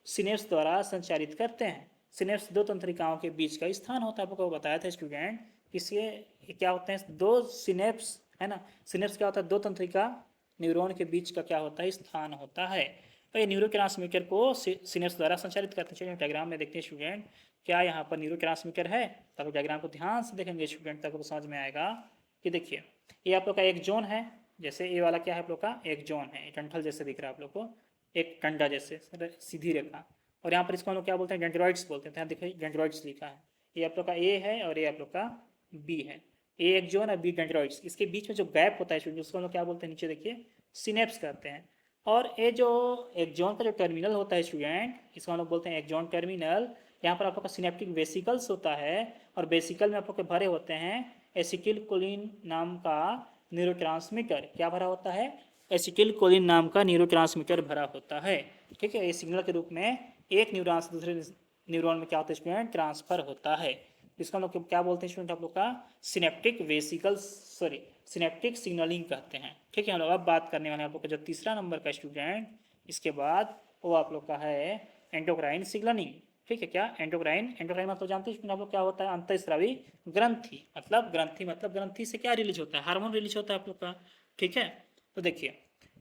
सिनेप्स द्वारा संचारित करते हैं। सिनेप्स दो तंत्रिकाओं के बीच का स्थान होता है, आपको बताया था स्टूडेंट। किसके क्या होते हैं? दो सिनेप्स, है ना। सिनेप्स क्या होता है? दो तंत्रिका न्यूरॉन के बीच का क्या होता है? स्थान होता है। तो ये न्यूरोट्रांसमीटर को सिनेप्स द्वारा संचालित करते हैं। चलिए डायग्राम में देखते हैं स्टूडेंट, क्या यहाँ पर न्यूरोट्रांसमीटर है? तब डायग्राम को ध्यान से देखेंगे स्टूडेंट, तब आपको समझ में आएगा कि देखिए ये आप लोग का एक जोन है, जैसे ये वाला क्या है आप लोग का? एक जोन है, डंठल जैसे दिख रहा है आप लोग को, एक डंडा जैसे सीधी रेखा। और यहाँ पर इसको हम लोग क्या बोलते हैं? डेंड्रॉइड्स बोलते हैं। यहाँ देखिए डेंड्रॉइड्स लिखा है, ये आप लोग का ए है और ये आप लोग का बी है। ए एक जोन और बी डेंड्रॉइड्स, इसके बीच में जो गैप होता है स्टूडेंट उसको हम लोग क्या बोलते हैं? नीचे देखिए सिनेप्स कहते हैं। और ये जो एक जोन का जो टर्मिनल होता है स्टूडेंट, इसको हम लोग बोलते हैं एक जोन टर्मिनल। यहाँ पर आप लोग का सिनेप्टिक वेसिकल्स होता है और वेसिकल में आप लोग के भरे होते हैं एसिटिल कोलिन नाम का न्यूरोट्रांसमीटर। क्या भरा होता है? एसिटिल कोलिन नाम का न्यूरोट्रांसमीटर भरा होता है। ठीक है, ये सिग्नल के रूप में एक न्यूरॉन से दूसरे न्यूरॉन में क्या होता है स्टूडेंट? ट्रांसफर होता है। इसको हम लोग क्या बोलते हैं स्टूडेंट आप लोग का? Synaptic vesicles, sorry synaptic signalling कहते हैं। ठीक है, हम लोग अब बात करने वाले हैं आप लोग का जो तीसरा नंबर का स्टूडेंट, इसके बाद वो आप लोग का है एंडोक्राइन सिग्नलिंग। ठीक है, क्या? एंडोक्राइन, एंडोक्राइन मतलब जानते हैं आप लोग क्या होता है? अंतःस्रावी ग्रंथि, मतलब ग्रंथि से क्या रिलीज होता है? हार्मोन रिलीज होता है आप लोग का। ठीक है, तो देखिए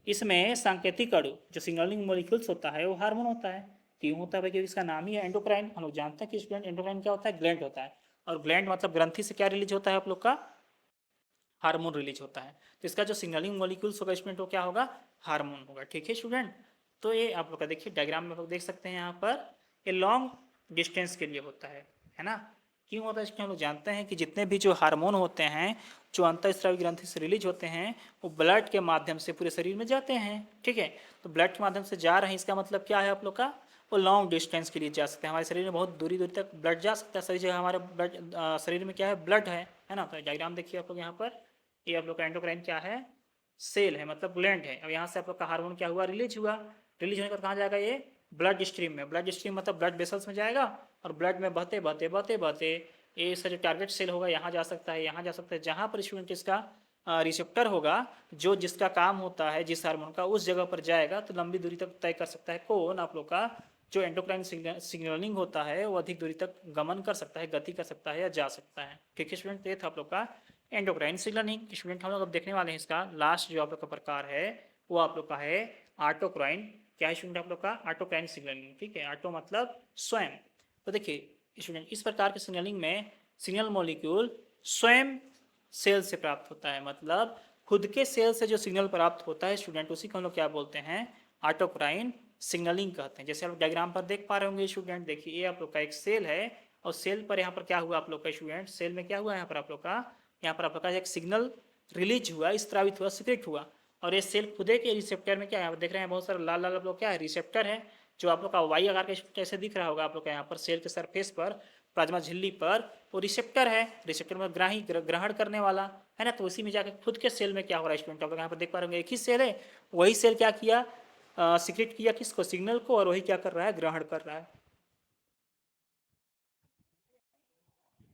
इसमें सांकेतिक अणु जो सिग्नलिंग मॉलिक्यूल्स होता है वो हार्मोन होता है। क्यों होता है भाई? क्योंकि इसका नाम ही है एंडोक्राइन। हम लोग जानते हैं कि स्टूडेंट एंडोक्राइन क्या होता है? ग्लैंड होता है। और ग्लैंड मतलब ग्रंथि से क्या रिलीज होता है आप लोग का, हार्मोन रिलीज होता है। तो इसका जो सिग्नलिंग मॉलिक्यूल्स होगा स्टूडेंट वो क्या होगा, हार्मोन होगा। ठीक है स्टूडेंट, तो ये आप लोग का देखिए डायग्राम में आप लोग देख सकते हैं यहाँ पर, ये लॉन्ग डिस्टेंस के लिए होता है ना। क्यों होता है इसलिए हम लोग जानते हैं कि जितने भी जो हार्मोन होते हैं जो अंतःस्रावी ग्रंथि से रिलीज होते हैं वो ब्लड के माध्यम से पूरे शरीर में जाते हैं। ठीक है, तो ब्लड के माध्यम से जा रहे हैं, इसका मतलब क्या है आप लोग का, वो लॉन्ग डिस्टेंस के लिए जा सकते हैं। हमारे शरीर में बहुत दूरी दूरी तक ब्लड जा सकता है, सही जगह हमारे ब्लड शरीर में क्या है, ब्लड है ना। तो डायग्राम देखिए आप लोग यहाँ पर, ये आप लोग का एंडोक्राइन क्या है, सेल है मतलब ग्लैंड है। अब यहाँ से आप लोग का हार्मोन क्या हुआ, रिलीज हुआ। रिलीज होने के बाद कहाँ जाएगा ये, ब्लड स्ट्रीम में। ब्लड स्ट्रीम मतलब ब्लड वेसल्स में जाएगा और ब्लड में बहते बहते बहते बहते ये इसका जो टारगेट सेल होगा यहाँ जा सकता है, यहाँ जा सकता है, जहाँ पर स्टूडेंट इसका रिसेप्टर होगा जो जिसका काम होता है जिस हार्मोन का, उस जगह पर जाएगा तो लंबी दूरी तक तय कर सकता है कौन, आप लोग का जो एंडोक्राइन सिग्नलिंग होता है वो अधिक दूरी तक गमन कर सकता है, गति कर सकता है या जा सकता है। ठीक है स्टूडेंट, ये था आप लोग का एंडोक्राइन सिग्नलिंग। स्टूडेंट हम लोग अब देखने वाले हैं इसका लास्ट जो आप लोग का प्रकार है वो आप लोग का है ऑटोक्राइन। क्या है स्टूडेंट आप लोग का, ऑटोक्राइन सिग्नलिंग। ठीक है, ऑटो मतलब स्वयं। तो देखिए स्टूडेंट इस प्रकार के सिग्नलिंग में सिग्नल मॉलिक्यूल स्वयं सेल से प्राप्त होता है, मतलब खुद के सेल से जो सिग्नल प्राप्त होता है स्टूडेंट उसी को हम लोग क्या बोलते हैं, ऑटोक्राइन सिग्नलिंग कहते हैं। जैसे आप डायग्राम पर देख पा रहे होंगे स्टूडेंट, देखिए ये आप लोग का एक सेल है और सेल पर यहाँ पर क्या हुआ आप लोग का स्टूडेंट, सेल में क्या हुआ यहाँ पर आप लोग का, यहाँ पर आप लोग का एक सिग्नल रिलीज हुआ, स्त्रावित हुआ, सिक्रेट हुआ। और ये सेल खुदे के रिसेप्टर में क्या है, देख रहे हैं बहुत सारे लाल लाल आप लोग क्या है, रिसेप्टर है जो आप लोग का वाई आकार के जैसे दिख रहा होगा आप लोग का यहाँ पर सेल के सरफेस पर, प्लाज्मा झिल्ली पर वो रिसेप्टर है। रिसेप्टर में ग्राही ग्रहण करने वाला है ना। तो उसी में जाकर खुद के सेल में क्या हो रहा है स्टूडेंट, आप लोग यहाँ पर देख पा रहे होंगे एक ही सेल है, वही सेल क्या किया, सिक्रेट किया किसको, सिग्नल को, और वही क्या कर रहा है, ग्रहण कर रहा है।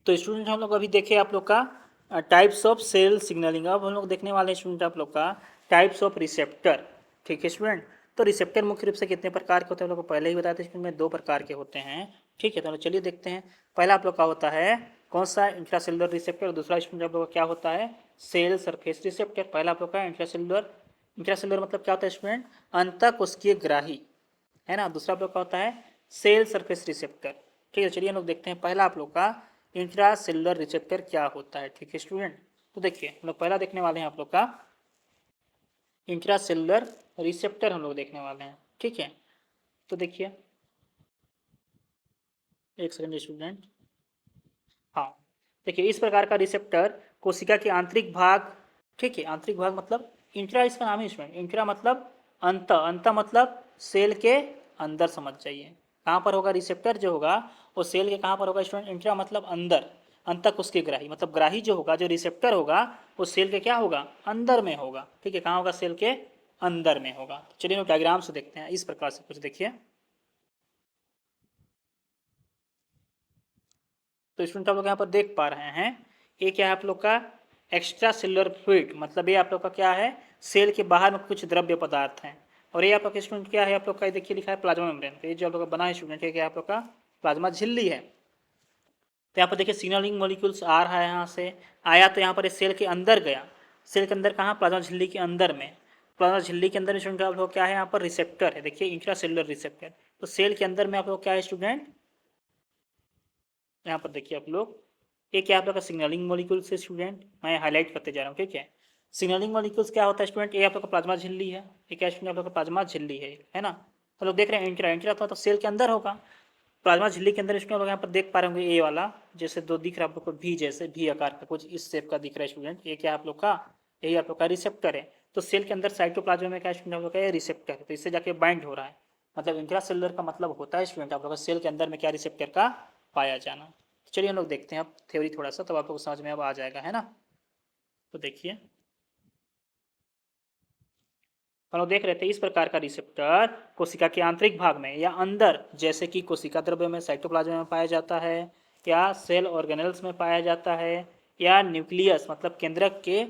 तो स्टूडेंट हम लोग अभी देखे आप लोग का टाइप्स ऑफ सेल सिग्नलिंग। अब हम लोग देखने वाले स्टूडेंट आप लोग का टाइप्स ऑफ रिसेप्टर। ठीक है स्टूडेंट, तो रिसेप्टर मुख्य रूप से कितने प्रकार के होते हैं हम लोग को पहले ही बताते हैं, में 2 प्रकार के होते हैं। ठीक है, तो चलिए देखते हैं। पहला आप लोग का होता है कौन सा, इंट्रासेलुलर रिसेप्टर, और दूसरा स्टूडेंट आप लोग का क्या होता है, सेल सरफेस रिसेप्टर। पहला आप लोग का इंट्रासेलुलर, इंट्रासेलुलर मतलब क्या होता है स्टूडेंट, अंतःकोशिकीय ग्राही, है ना। दूसरा आप लोग का होता है सेल सरफेस रिसेप्टर। ठीक है, चलिए हम लोग देखते हैं पहला आप लोग का इंट्रा सेलुलर रिसेप्टर क्या होता है। ठीक है स्टूडेंट, तो देखिए हम लोग पहला देखने वाले हैं आप लोग का इंट्रा सेलुलर रिसेप्टर, हम लोग देखने वाले हैं। ठीक है, तो देखिए एक सेकंड स्टूडेंट, हाँ देखिए इस प्रकार का रिसेप्टर कोशिका के आंतरिक भाग, ठीक है आंतरिक भाग मतलब इंट्रा, इसका नाम है स्टूडेंट, इंट्रा मतलब अंत, अंत मतलब सेल के अंदर, समझ जाइए कहाँ पर होगा रिसेप्टर जो होगा वो सेल के कहाँ पर होगा स्टूडेंट, इंट्रा मतलब अंदर, अंतक उसके ग्राही मतलब ग्राही जो होगा, जो रिसेप्टर होगा वो सेल के क्या होगा, अंदर में होगा। ठीक है, कहाँ होगा, सेल के अंदर में होगा। चलिए हम डायग्राम से देखते हैं इस प्रकार से कुछ, देखिए तो स्टूडेंट आप लोग यहाँ पर देख पा रहे हैं ये क्या है आप लोग का एक्स्ट्रा सेलुलर फ्लूइड, मतलब ये आप लोग का क्या है, सेल के बाहर में कुछ द्रव्य पदार्थ हैं। और ये आप लोग का स्टूडेंट क्या है, आप लोग का देखिए लिखा है प्लाज्मा मेम्ब्रेन। तो ये जो आप लोग का बना है स्टूडेंट, ये क्या है आप लोग का प्लाज्मा झिल्ली है। तो यहाँ पर देखिए सिग्नलिंग मॉलिक्यूल्स आ रहा है, यहाँ से आया तो यहाँ पर इस सेल के अंदर गया, सेल के अंदर कहाँ, प्लाज्मा झिल्ली के अंदर में। प्लाज्मा झिल्ली के अंदर स्टूडेंट आप लोग क्या है, यहाँ पर रिसेप्टर है, देखिए इंट्रा सेलुलर रिसेप्टर। तो सेल के अंदर में आप लोग क्या है स्टूडेंट, यहाँ पर देखिए आप लोग ये क्या आप लोग का सिग्नलिंग मॉलिक्यूल से स्टूडेंट, मैं हाईलाइट करते जा रहा हूँ। ठीक है, सिग्नलिंग मॉलिक्यूल्स क्या होता है स्टूडेंट, ये आप लोग का प्लाज्मा झिल्ली है, ये क्या स्टूडेंट आप लोग का प्लाज्मा झिल्ली है ना। तो लोग देख रहे हैं इंट्रा, इंट्रा तो सेल के अंदर होगा, प्लाज्मा झिल्ली के अंदर स्टूडेंट लोग यहाँ पर देख पा रहे होंगे ए वाला, जैसे दो दिख रहा है आप लोग को भी, जैसे भी आकार का कुछ इस शेप का दिख रहा है स्टूडेंट, ये क्या आप लोग का, यही आप लोग का रिसेप्टर है। तो सेल के अंदर साइटोप्लाज्म में क्या स्टूडेंट आप लोग का ये रिसेप्टर है, तो इससे जाके बाइंड हो रहा है। मतलब इंट्रा सेलुलर का मतलब होता है स्टूडेंट आप लोग का सेल के अंदर में क्या रिसेप्टर का पाया जाना। चलिए हम लोग देखते हैं अब थ्योरी थोड़ा सा, तब आप लोग को समझ में अब आ जाएगा, है ना। तो देखिए हम लोग देख रहे थे इस प्रकार का रिसेप्टर कोशिका के आंतरिक भाग में या अंदर, जैसे कि कोशिका द्रव्य में साइटोप्लाज्म में पाया जाता है, या सेल ऑर्गेनल्स में पाया जाता है, या न्यूक्लियस मतलब केंद्रक के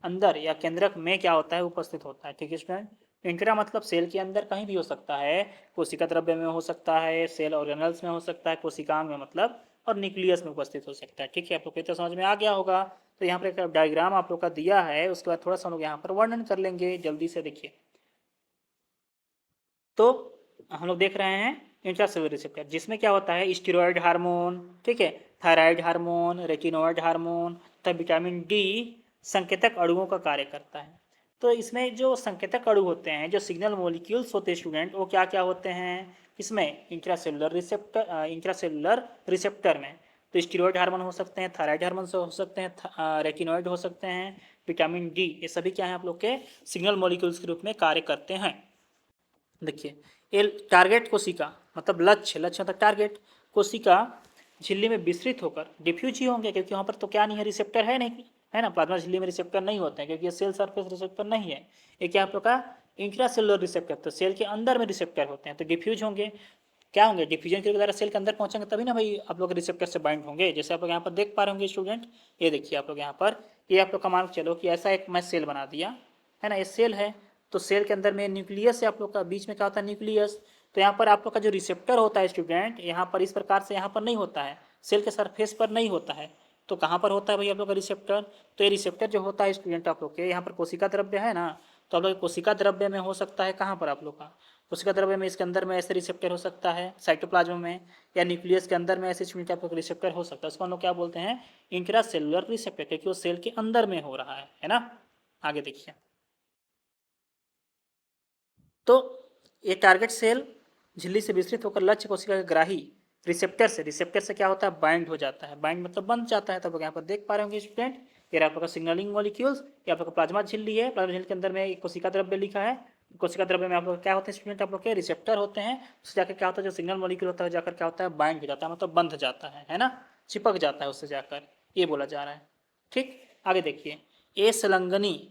अंदर या केंद्रक में क्या होता है, उपस्थित होता है। ठीक है स्टूडेंट, इंट्रा मतलब सेल के अंदर कहीं भी हो सकता है, कोशिका द्रव्य में हो सकता है, सेल ऑर्गेनल्स में हो सकता है, कोशिकांग में मतलब, और न्यूक्लियस में उपस्थित हो सकता है। ठीक है, आप लोग को तो समझ में आ गया होगा। तो यहाँ पर एक डायग्राम आप लोग का दिया है, उसके बाद थोड़ा सा हम लोग यहाँ पर वर्णन कर लेंगे जल्दी से। देखिए तो हम लोग देख रहे हैं इंट्रासेलुलर रिसेप्टर, जिसमें क्या होता है स्टेरॉयड हार्मोन, ठीक है, थायराइड हार्मोन, रेटिनॉयड हार्मोन तथा विटामिन डी संकेतक अणुओं का कार्य करता है। तो इसमें जो संकेतक अणु होते हैं, जो सिग्नल मॉलिक्यूल्स होते हैं स्टूडेंट, वो क्या क्या होते हैं इसमें इंट्रासेलुलर रिसेप्टर में। तो स्टेरॉयड हार्मोन हो सकते हैं, थायराइड हार्मोन हो सकते हैं, रेटिनॉयड हो सकते हैं, विटामिन डी, ये सभी क्या है आप लोग के सिग्नल मॉलिक्यूल्स के रूप में कार्य करते हैं। देखिए ये टारगेट कोशिका मतलब लक्ष्य मतलब टारगेट कोशिका झिल्ली में विस्तृत होकर डिफ्यूज ही होंगे, क्योंकि वहाँ पर तो क्या नहीं है, रिसेप्टर है नहीं, है ना। प्लाज्मा झिल्ली में रिसेप्टर नहीं होते हैं क्योंकि ये सेल सरफेस रिसेप्टर नहीं है, ये क्या आप लोग का इंट्रासेलुलर रिसेप्टर, तो सेल के अंदर में रिसेप्टर होते हैं, तो डिफ्यूज होंगे, क्या होंगे, डिफ्यूजन के द्वारा सेल के अंदर पहुंचेंगे तभी ना भाई आप लोग रिसेप्टर से बाइंड होंगे। जैसे आप लोग यहाँ पर देख पा रहे होंगे स्टूडेंट, ये देखिए आप लोग यहाँ पर, ये आप लोग का मान चलो कि ऐसा एक मैं सेल बना दिया, है ना, ये सेल है, तो सेल के अंदर में न्यूक्लियस है आप लोग का, बीच में क्या होता है न्यूक्लियस। तो यहाँ पर आप लोग का जो रिसेप्टर होता है स्टूडेंट, यहाँ पर इस प्रकार से यहाँ पर नहीं होता है, सेल के सरफेस पर नहीं होता है, तो कहाँ पर होता है भाई आप लोग का रिसेप्टर। तो ये रिसेप्टर जो होता है स्टूडेंट आप लोग के यहाँ पर कोशिका द्रव्य है ना, तो आप लोग कोशिका द्रव्य में हो सकता है, कहाँ पर आप लोग का कोशिका द्रव्य में, इसके अंदर में ऐसे रिसेप्टर हो सकता है साइटोप्लाज्म में, या न्यूक्लियस के अंदर में ऐसे स्टूडेंट आप लोग रिसेप्टर हो सकता है, उसको हम लोग क्या बोलते हैं इंट्रासेलुलर रिसेप्टर, क्योंकि वो सेल के अंदर में हो रहा है ना। आगे देखिए, तो ये टारगेट सेल झिल्ली से विस्तृत होकर लक्ष्य कोशिका के ग्राही रिसेप्टर से क्या होता है बाइंड हो जाता है, बाइंड मतलब बंध जाता है। तब लोग यहाँ पर देख पा रहे होंगे स्टूडेंट, ये आप लोग का सिग्नलिंग मॉलिक्यूल्स, ये आप लोग का प्लाज्मा झिल्ली है, प्लाज्मा झिल्ली के अंदर में एक कोशिका द्रव्य लिखा है, कोशिका द्रव्य में आप लोग क्या होते हैं स्टूडेंट, आप लोग के रिसेप्टर होते हैं, उससे जाकर क्या होता है जो सिग्नल मॉलिक्यूल होता है जाकर क्या होता है बाइंड हो जाता है, मतलब बंध जाता है ना, चिपक जाता है उससे जाकर, ये बोला जा रहा है। ठीक, आगे देखिए, ए संलग्नी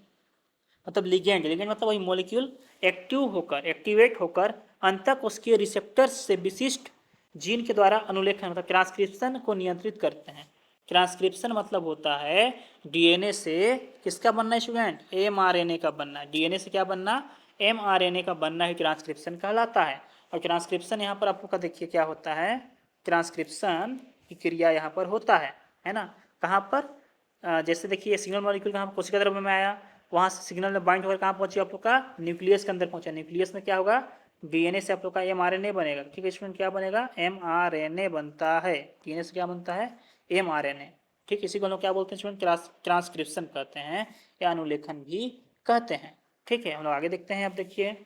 मतलब लिगेंड, लिगेंड मतलब वही मॉलिक्यूल एक्टिवेट होकर अंतःकोशिकीय रिसेप्टर्स से विशिष्ट जीन के द्वारा अनुलेखन मतलब ट्रांसक्रिप्शन को नियंत्रित करते हैं। ट्रांसक्रिप्शन मतलब होता है डीएनए से किसका बनना है स्टूडेंट, एमआरएनए का बनना। डीएनए से क्या बनना, एमआरएनए का बनना ही ट्रांसक्रिप्शन कहलाता है। और ट्रांसक्रिप्शन यहाँ पर आपको का देखिए क्या होता है, ट्रांसक्रिप्शन की क्रिया यहाँ पर होता है ना, कहाँ पर, जैसे देखिए सिग्नल मॉलिक्यूल कहाँ कोशिका द्रव्य में आया, वहाँ से सिग्नल में बाइंड होकर कहाँ पहुंचे आप लोग का न्यूक्लियस के अंदर पहुंचा, न्यूक्लियस में क्या होगा डीएनए से आप लोग का एमआरएनए बनेगा। ठीक है स्टूडेंट, क्या बनेगा एमआरएनए बनता है, डीएनए से क्या बनता है एमआरएनए। ठीक, इसी को हम लोग क्या बोलते हैं स्टूडेंट ट्रांसक्रिप्शन कहते हैं या अनुलेखन भी कहते हैं। ठीक है, हम लोग आगे देखते हैं। अब देखिए,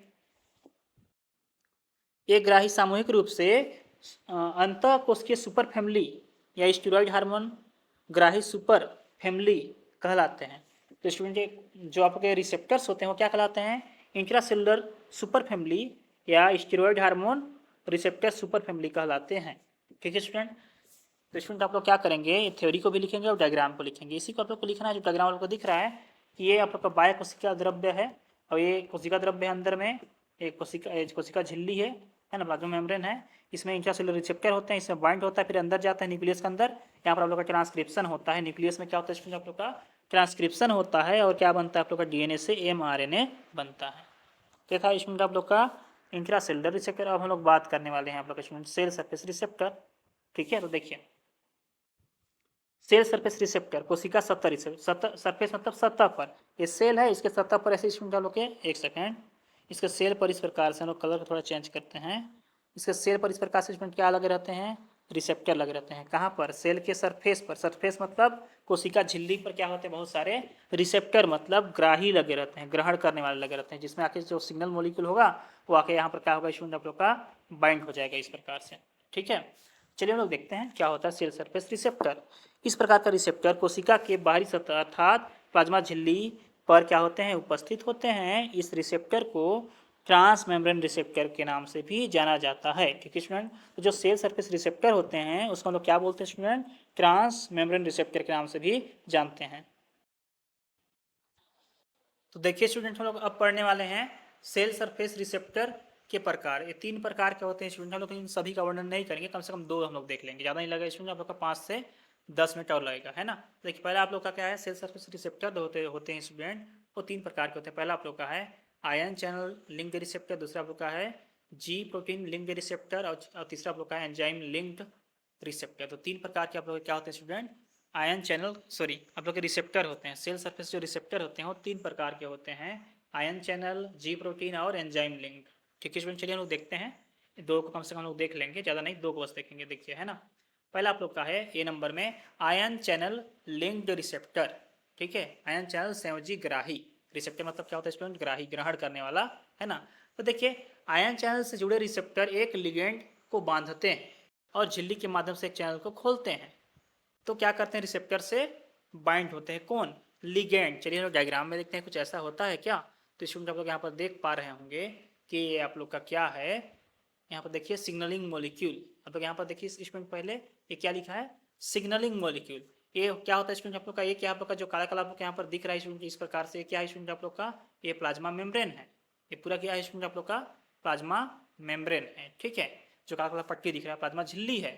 एक ग्राही सामूहिक रूप से अंतःकोशिकीय सुपर फैमिली या स्टेरॉयड हार्मोन ग्राही सुपर फैमिली कहलाते हैं। तो स्टूडेंट जो आपके रिसेप्टर्स होते हैं वो क्या कहलाते हैं इंट्रासेलुलर सुपर फैमिली या steroid hormone receptor super family कहलाते हैं। ठीक है स्टूडेंट, तो स्टूडेंट आप लोग क्या करेंगे, ये थ्योरी को भी लिखेंगे और डायग्राम को लिखेंगे। इसी को आप लोग को लिखना है, जो डायग्राम आप लोग को दिख रहा है कि ये आप लोग का बाह्य कोशिका द्रव्य है और ये कोशिका द्रव्य है, अंदर में एक कोशिका झिल्ली है ना, प्लाज्मा मेम्ब्रेन है, इसमें इंट्रासेलुलर रिसेप्टर होते हैं, इसमें बाइंड होता है, फिर अंदर जाता है न्यूक्लियस के अंदर, यहाँ पर आप लोग का ट्रांसक्रिप्शन होता है। न्यूक्लियस में क्या होता है स्टूडेंट, आप लोग का ट्रांसक्रिप्शन होता है और क्या बनता है आप लोग का डीएनए से एमआरएनए बनता है। तो था स्टूडेंट आप लोग का इंट्रासेलुलर रिसेप्टर। अब हम लोग बात करने वाले हैं आप लोग का स्टूडेंट सेल सरफेस रिसेप्टर। ठीक है, तो देखिए सेल सरफेस रिसेप्टर कोशिका सतह सरफेस मतलब सतह पर, ये सेल है, इसके सतह पर ऐसे स्टूडेंट डालो के एक सेकेंड, इसके सेल पर इस प्रकार से हम लोग कलर थोड़ा चेंज करते हैं, इसके सेल पर इस प्रकार से स्टूडेंट क्या लगे रहते हैं रिसेप्टर लगे रहते हैं। कहाँ पर, सेल के सरफेस पर, सरफेस मतलब कोशिका झिल्ली पर क्या होते हैं बहुत सारे रिसेप्टर मतलब ग्राही लगे रहते हैं, ग्रहण करने वाले लगे रहते हैं, जिसमें आके जो सिग्नल मॉलिक्यूल होगा वो आके यहाँ पर क्या होगा स्टूडेंट आप लोग का बाइंड हो जाएगा इस प्रकार से। ठीक है, चलिए हम लोग देखते हैं क्या होता है सेल सरफेस रिसेप्टर। इस प्रकार का रिसेप्टर कोशिका के बाहरी सतह अर्थात प्लाज्मा झिल्ली पर क्या होते हैं उपस्थित होते हैं। इस रिसेप्टर को ट्रांस मेम्ब्रेन रिसेप्टर के नाम से भी जाना जाता है। ठीक है स्टूडेंट, तो जो सेल सरफेस रिसेप्टर होते हैं उसको हम लोग क्या बोलते हैं स्टूडेंट, ट्रांस मेम्ब्रेन रिसेप्टर के नाम से भी जानते हैं। तो देखिए स्टूडेंट, हम लोग अब पढ़ने वाले हैं सेल सरफेस रिसेप्टर के प्रकार। ये 3 प्रकार के होते हैं स्टूडेंट, हम लोग इन सभी का वर्णन नहीं करेंगे, कम से कम 2 हम लोग देख लेंगे, ज़्यादा नहीं लगेगा स्टूडेंट, आप लोग का 5 से 10 मिनट और लगेगा, है ना। देखिए पहले आप लोग का क्या है, सेल सरफेस रिसेप्टर होते हैं स्टूडेंट, वो 3 प्रकार के होते हैं। पहला आप लोग का है आयन चैनल लिंक्ड रिसेप्टर, दूसरा आप लोग का है जी प्रोटीन लिंक्ड रिसेप्टर और तीसरा आप लोग का है एंजाइम लिंक्ड रिसेप्टर। तो 3 प्रकार के आप लोग क्या होते हैं स्टूडेंट, आयन चैनल आप लोग के रिसेप्टर होते हैं। सेल सरफेस जो रिसेप्टर होते हैं वो 3 प्रकार के होते हैं, आयन चैनल, जी प्रोटीन और एंजाइम लिंक। ठीक है स्टूडेंट, चलिए हम लोग देखते हैं दो को कम से कम हम लोग देख लेंगे, ज़्यादा नहीं, दो को बस देखेंगे। देखिए है ना, पहला आप लोग का है ए नंबर में आयन चैनल लिंक्ड रिसेप्टर। ठीक है, आयन चैनल संयोजी ग्राही। रिसेप्टर मतलब क्या होता है स्टूडेंट? ग्राही, ग्रहण करने वाला, है ना। तो देखिए आयन चैनल से जुड़े रिसेप्टर एक लिगेंड को बांधते हैं और झिल्ली के माध्यम से एक चैनल को खोलते हैं। तो क्या करते हैं, रिसेप्टर से बाइंड होते हैं। कौन? लिगेंड। चलिए हम लोग डायग्राम में देखते हैं कुछ ऐसा होता है क्या। तो स्टूडेंट आप लोग यहाँ पर देख पा रहे होंगे कि ये आप लोग का क्या है। यहाँ पर देखिए सिग्नलिंग मॉलिक्यूल। आप लोग यहाँ पर देखिए स्टूडेंट पहले ये क्या लिखा है, सिग्नलिंग मॉलिक्यूल। ये क्या होता है स्टूडेंट आप लोग का, ये क्या आप लोग का जो काला काला आप लोग यहाँ पर दिख रहा है स्टूडेंट इस प्रकार से, क्या है स्टूडेंट आप लोग का, ये प्लाज्मा मेम्ब्रेन है। ये पूरा क्या है स्टूडेंट आप लोग का, प्लाज्मा मेम्ब्रेन है। ठीक है, जो काला काला पट्टी दिख रहा है प्लाज्मा झिल्ली है।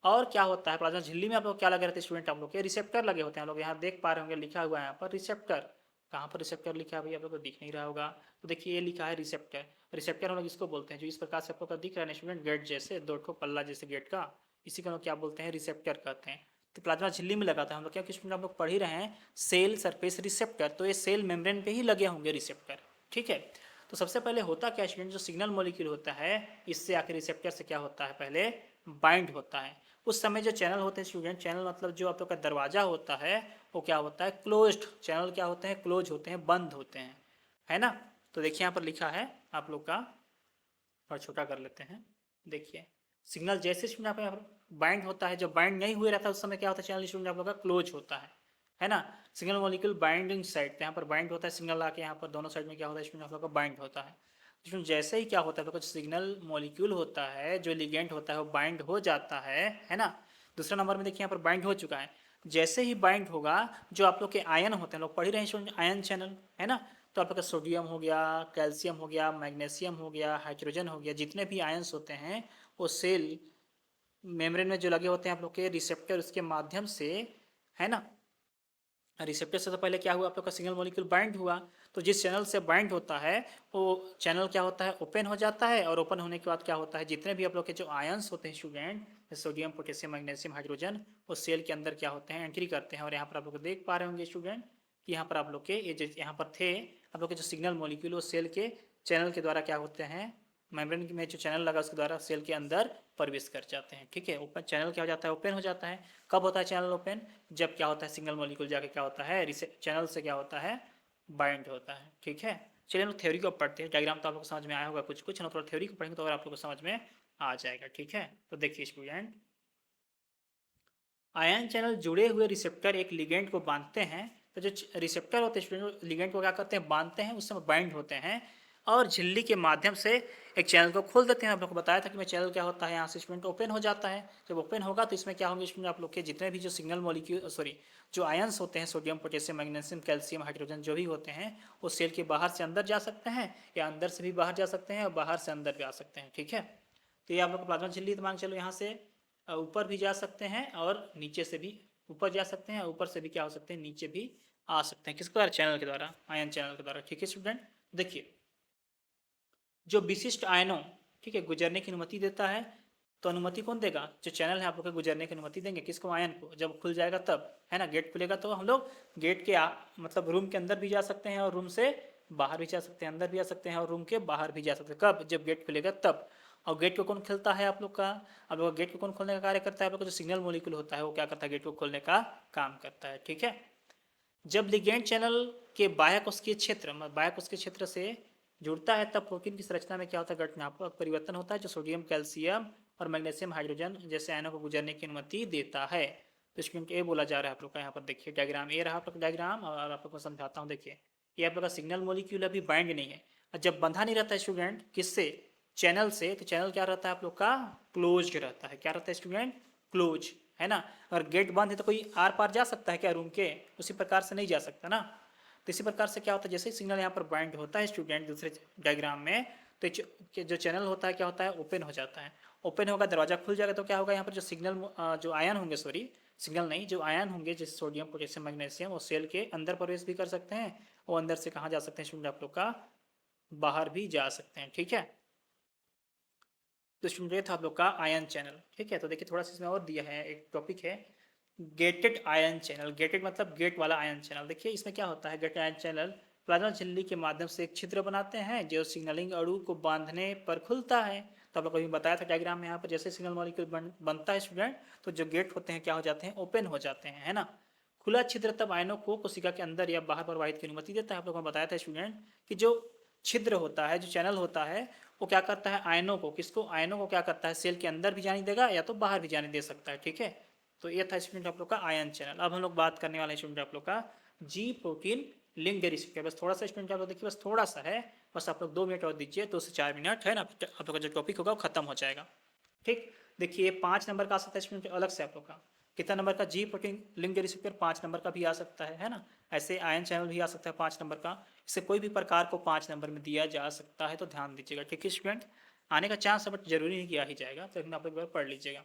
और क्या होता है प्लाज्मा झिल्ली में आप लोग क्या लगे रहते हैं स्टूडेंट, आप लोग के रिसेप्टर लगे होते हैं। आप लोग यहाँ देख पा रहे होंगे लिखा हुआ है यहाँ पर रिसेप्टर। कहाँ पर रिसेप्टर लिखा है भाई, आप लोग को दिख नहीं रहा होगा। तो देखिए ये लिखा है रिसेप्टर। रिसेप्टर हम लोग इसको बोलते हैं जो इस प्रकार से आप लोग का दिख रहा है स्टूडेंट, गेट जैसे, दो ठो पल्ला जैसे गेट का, इसी को हम लोग क्या बोलते हैं, रिसेप्टर कहते हैं। तो प्लाज्मा झिल्ली में लगाता है हम लोग, क्या स्टूडेंट आप लोग पढ़ ही रहे हैं सेल सरफेस रिसेप्टर, तो ये सेल मेम्ब्रेन पे ही लगे होंगे रिसेप्टर। ठीक है, तो सबसे पहले होता क्या स्टूडेंट, जो सिग्नल मॉलिक्यूल होता है इससे आखिर रिसेप्टर से क्या होता है, पहले बाइंड होता है। उस समय जो चैनल होते हैं स्टूडेंट, चैनल मतलब जो आप लोग का दरवाजा होता है वो क्या होता है, क्लोज्ड। चैनल क्या होते हैं, क्लोज होते हैं, बंद होते हैं, है ना। तो देखिए यहाँ पर लिखा है आप लोग का, और छोटा कर लेते हैं। देखिए सिग्नल जैसे स्टूडेंट यहाँ पर बाइंड होता है, जब बाइंड नहीं हुए रहता उस समय क्या होता है, चैनल स्टूडेंट आप लोग का क्लोज होता है ना। सिग्नल मॉलिक्यूल बाइंडिंग साइड, यहाँ पर बाइंड होता है सिग्नल आके, यहाँ पर दोनों साइड में क्या होता है स्टूडेंट आप लोग का बाइंड होता है। स्टूडेंट जैसे ही क्या होता है आप लोग का सिग्नल मॉलिक्यूल होता है, जो लिगेंड होता है वो बाइंड हो जाता है ना। दूसरा नंबर में देखिए यहाँ पर बाइंड हो चुका है। जैसे ही बाइंड होगा, जो आप लोग के आयन होते हैं, लोग पढ़ ही रहे हैं स्टूडेंट आयन चैनल, है ना। तो आप लोग का सोडियम हो गया, कैल्शियम हो गया, मैग्नीशियम हो गया, हाइड्रोजन हो गया, जितने भी आयंस होते हैं वो सेल मेम्ब्रेन में जो लगे होते हैं आप लोग के रिसेप्टर, उसके माध्यम से, है ना। रिसेप्टर से तो पहले क्या हुआ, आप लोग का सिग्नल मॉलिक्यूल बाइंड हुआ। तो जिस चैनल से बाइंड होता है वो चैनल क्या होता है, ओपन हो जाता है। और ओपन होने के बाद क्या होता है, जितने भी आप लोग के जो आयंस होते हैं student, sodium, potassium, magnesium, hydrogen, वो सेल के अंदर क्या होते हैं, एंट्री करते हैं। और यहाँ पर आप लोग देख पा रहे होंगे स्टूडेंट कि यहाँ पर आप लोग के ये जो यहाँ पर थे आप लोग के जो सिग्नल मॉलिक्यूल, वो सेल के चैनल के द्वारा क्या होते हैं, मेम्ब्रेन में जो चैनल लगा उसके द्वारा सेल के अंदर प्रवेश कर जाते हैं। ठीक है, ओपन चैनल क्या हो जाता है, ओपन हो जाता है। कब होता है चैनल ओपन, जब क्या होता है सिग्नल मॉलिक्यूल जाके क्या होता है, चैनल से क्या होता है, बाइंड होता है। ठीक है, चलिए हम लोग थ्योरी को पढ़ते हैं। डायग्राम तो आप लोग को समझ में आया होगा कुछ कुछ, ना थोड़ा थ्योरी को पढ़ेंगे तो और आप लोग को समझ में आ जाएगा। ठीक है, तो देखिए स्टूडेंट, आयन चैनल जुड़े हुए रिसेप्टर एक लिगेंड को बांधते हैं। तो जो रिसेप्टर होते हैं स्टूडेंट, लिगेंड को क्या करते हैं, बांधते हैं, उस समय बाइंड होते हैं और झिल्ली के माध्यम से एक चैनल को खोल देते हैं। आप लोग को बताया था कि मैं चैनल क्या होता है, यहाँ से स्टूडेंट ओपन हो जाता है। जब ओपन होगा तो इसमें क्या होंगे स्टूडेंट, आप लोग के जितने भी जो सिग्नल मॉलिक्यूल, सॉरी, जो आयंस होते हैं, sodium, potassium, magnesium, calcium, hydrogen जो भी होते हैं, वो सेल के बाहर से अंदर जा सकते हैं या अंदर से भी बाहर जा सकते हैं और बाहर से अंदर भी आ सकते हैं। ठीक है, तो ये आप लोग को प्लाज्मा झिल्ली, तो मान चलो यहाँ से ऊपर भी जा सकते हैं और नीचे से भी ऊपर जा सकते हैं, ऊपर से भी क्या हो सकते हैं, नीचे भी आ सकते हैं। किसके द्वारा, चैनल के द्वारा, आयन चैनल के द्वारा। ठीक है स्टूडेंट, देखिए जो विशिष्ट आयनों, ठीक है, गुजरने की अनुमति देता है। तो अनुमति कौन देगा, जो चैनल है आप लोग के गुजरने की अनुमति देंगे, किसको, आयन को। जब खुल जाएगा तब, है ना, गेट खुलेगा तो हम लोग गेट के मतलब रूम के अंदर भी जा सकते हैं और रूम से बाहर भी जा सकते हैं, अंदर भी आ सकते हैं और रूम के बाहर भी जा सकते हैं। कब, जब गेट खुलेगा तब। और गेट को कौन खोलता है आप लोग का, आप लोग गेट को कौन खोलने का कार्य करता है, आप लोग का जो सिग्नल मॉलिक्यूल होता है वो क्या करता है, गेट को खोलने का काम करता है। ठीक है, जब लिगेंड चैनल के बाह्यकोशिकीय क्षेत्र, बाह्यकोशिकीय क्षेत्र से जुड़ता है तब प्रोटीन की संरचना में क्या होता है, घटनात्मक परिवर्तन होता है, जो सोडियम, कैल्शियम और मैग्नीशियम, हाइड्रोजन जैसे आयनों को गुजरने की अनुमति देता है। तो स्टूडेंट ए बोला जा रहा है आप लोग का, यहाँ पर देखिए डायग्राम ए रहा आप लोग डायग्राम, और आप लोग को समझाता हूँ। देखिए ये आप लोग का सिग्नल मॉलिक्यूल अभी बाइंड नहीं है, और जब बंधा नहीं रहता है स्टूडेंट, किससे, चैनल से, तो चैनल क्या रहता है आप लोग का, क्लोज रहता है। क्या रहता है स्टूडेंट, क्लोज, है ना। अगर गेट बंद है तो कोई आर पार जा सकता है क्या रूम के, उसी प्रकार से नहीं जा सकता ना। तो इसी प्रकार से क्या होता है, जैसे ही सिग्नल यहाँ पर बाइंड होता है स्टूडेंट दूसरे डायग्राम में, तो जो चैनल होता है क्या होता है, ओपन हो जाता है। ओपन होगा, दरवाजा खुल जाएगा, तो क्या होगा, यहाँ पर जो सिग्नल जो आयन होंगे, सॉरी सिग्नल नहीं, जो आयन होंगे जैसे सोडियम, पोटेशियम, मैग्नीशियम, वो सेल के अंदर प्रवेश भी कर सकते हैं और अंदर से कहाँ जा सकते हैं स्टूडेंट आप लोग का, बाहर भी जा सकते हैं। ठीक है, तो स्टूडेंट ये था आप लोग का आयन चैनल। ठीक है, तो देखिए थोड़ा सा इसमें और दिया है, एक टॉपिक है गेटेड आयन चैनल। गेटेड मतलब गेट वाला आयन चैनल। देखिए इसमें क्या होता है, गेटेड आयन चैनल प्लाज्मा झिल्ली के माध्यम से एक छिद्र बनाते हैं जो सिग्नलिंग अणु को बांधने पर खुलता है। तो आप लोग को भी बताया था डायग्राम में, यहाँ पर जैसे सिग्नल मॉलिक्यूल बनता है स्टूडेंट, तो जो गेट होते हैं क्या हो जाते हैं, ओपन हो जाते हैं, है ना। खुला छिद्र तब आयनों को कोशिका के अंदर या बाहर प्रवाहित की अनुमति देता है। आप लोगों को बताया था स्टूडेंट कि जो छिद्र होता है, जो चैनल होता है, वो क्या करता है, आयनों को, किसको, आयनों को क्या करता है, सेल के अंदर भी जाने देगा या तो बाहर भी जाने दे सकता है, ठीक है। तो ये था स्टूडेंट आप लोग का आयन चैनल। अब हम लोग बात करने वाले हैं स्टूडेंट आप लोग का जी प्रोटीन लिंक रिसेप्टर। बस थोड़ा सा स्टूडेंट आप लोग देखिए, बस थोड़ा सा है, बस आप लोग 2 मिनट और दीजिए, 2 से 4 मिनट, है ना, आप लोग का जो टॉपिक होगा वो खत्म हो जाएगा। ठीक, देखिए 5 नंबर का आ सकता है स्टूडेंट अलग से आप लोग का। कितना नंबर का, जी प्रोटीन लिंक रिसेप्टर 5 नंबर का भी आ सकता है ना। ऐसे आयन चैनल भी आ सकता है 5 नंबर का। इससे कोई भी प्रकार को 5 नंबर में दिया जा सकता है, तो ध्यान दीजिएगा, ठीक है स्टूडेंट। आने का चांस है बट जरूरी नहीं कि आ ही जाएगा, तो आप लोग एक बार पढ़ लीजिएगा।